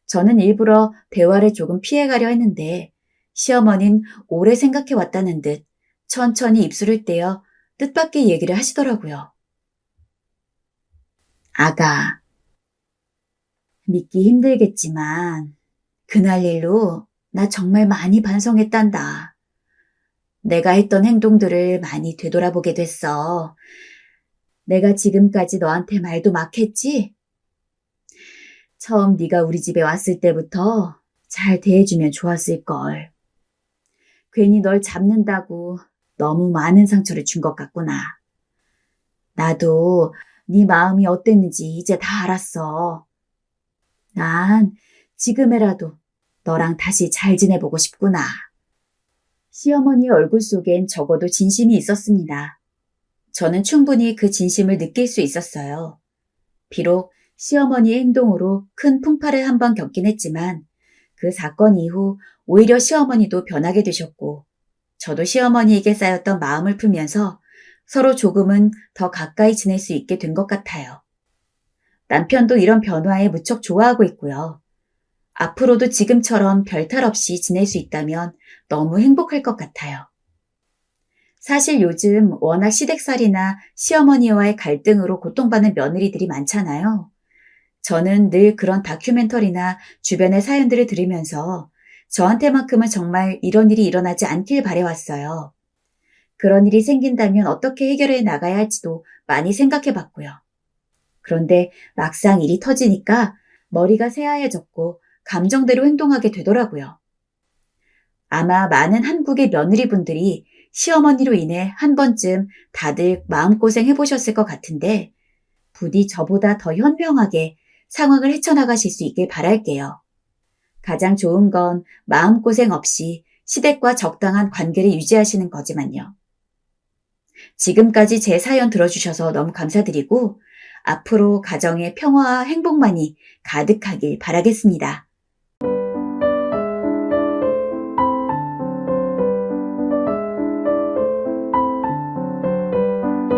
저는 일부러 대화를 조금 피해가려 했는데 시어머니는 오래 생각해 왔다는 듯 천천히 입술을 떼어 뜻밖의 얘기를 하시더라고요. 아가, 믿기 힘들겠지만 그날 일로 나 정말 많이 반성했단다. 내가 했던 행동들을 많이 되돌아보게 됐어. 내가 지금까지 너한테 말도 막 했지? 처음 네가 우리 집에 왔을 때부터 잘 대해주면 좋았을걸. 괜히 널 잡는다고 너무 많은 상처를 준 것 같구나. 나도 네 마음이 어땠는지 이제 다 알았어. 난 지금이라도 너랑 다시 잘 지내보고 싶구나. 시어머니의 얼굴 속엔 적어도 진심이 있었습니다. 저는 충분히 그 진심을 느낄 수 있었어요. 비록 시어머니의 행동으로 큰 풍파를 한 번 겪긴 했지만 그 사건 이후 오히려 시어머니도 변하게 되셨고 저도 시어머니에게 쌓였던 마음을 풀면서 서로 조금은 더 가까이 지낼 수 있게 된 것 같아요. 남편도 이런 변화에 무척 좋아하고 있고요. 앞으로도 지금처럼 별탈 없이 지낼 수 있다면 너무 행복할 것 같아요. 사실 요즘 워낙 시댁살이나 시어머니와의 갈등으로 고통받는 며느리들이 많잖아요. 저는 늘 그런 다큐멘터리나 주변의 사연들을 들으면서 저한테만큼은 정말 이런 일이 일어나지 않길 바래왔어요. 그런 일이 생긴다면 어떻게 해결해 나가야 할지도 많이 생각해 봤고요. 그런데 막상 일이 터지니까 머리가 새하얘졌고 감정대로 행동하게 되더라고요. 아마 많은 한국의 며느리분들이 시어머니로 인해 한 번쯤 다들 마음고생 해보셨을 것 같은데 부디 저보다 더 현명하게 상황을 헤쳐나가실 수 있길 바랄게요. 가장 좋은 건 마음고생 없이 시댁과 적당한 관계를 유지하시는 거지만요. 지금까지 제 사연 들어주셔서 너무 감사드리고 앞으로 가정의 평화와 행복만이 가득하길 바라겠습니다.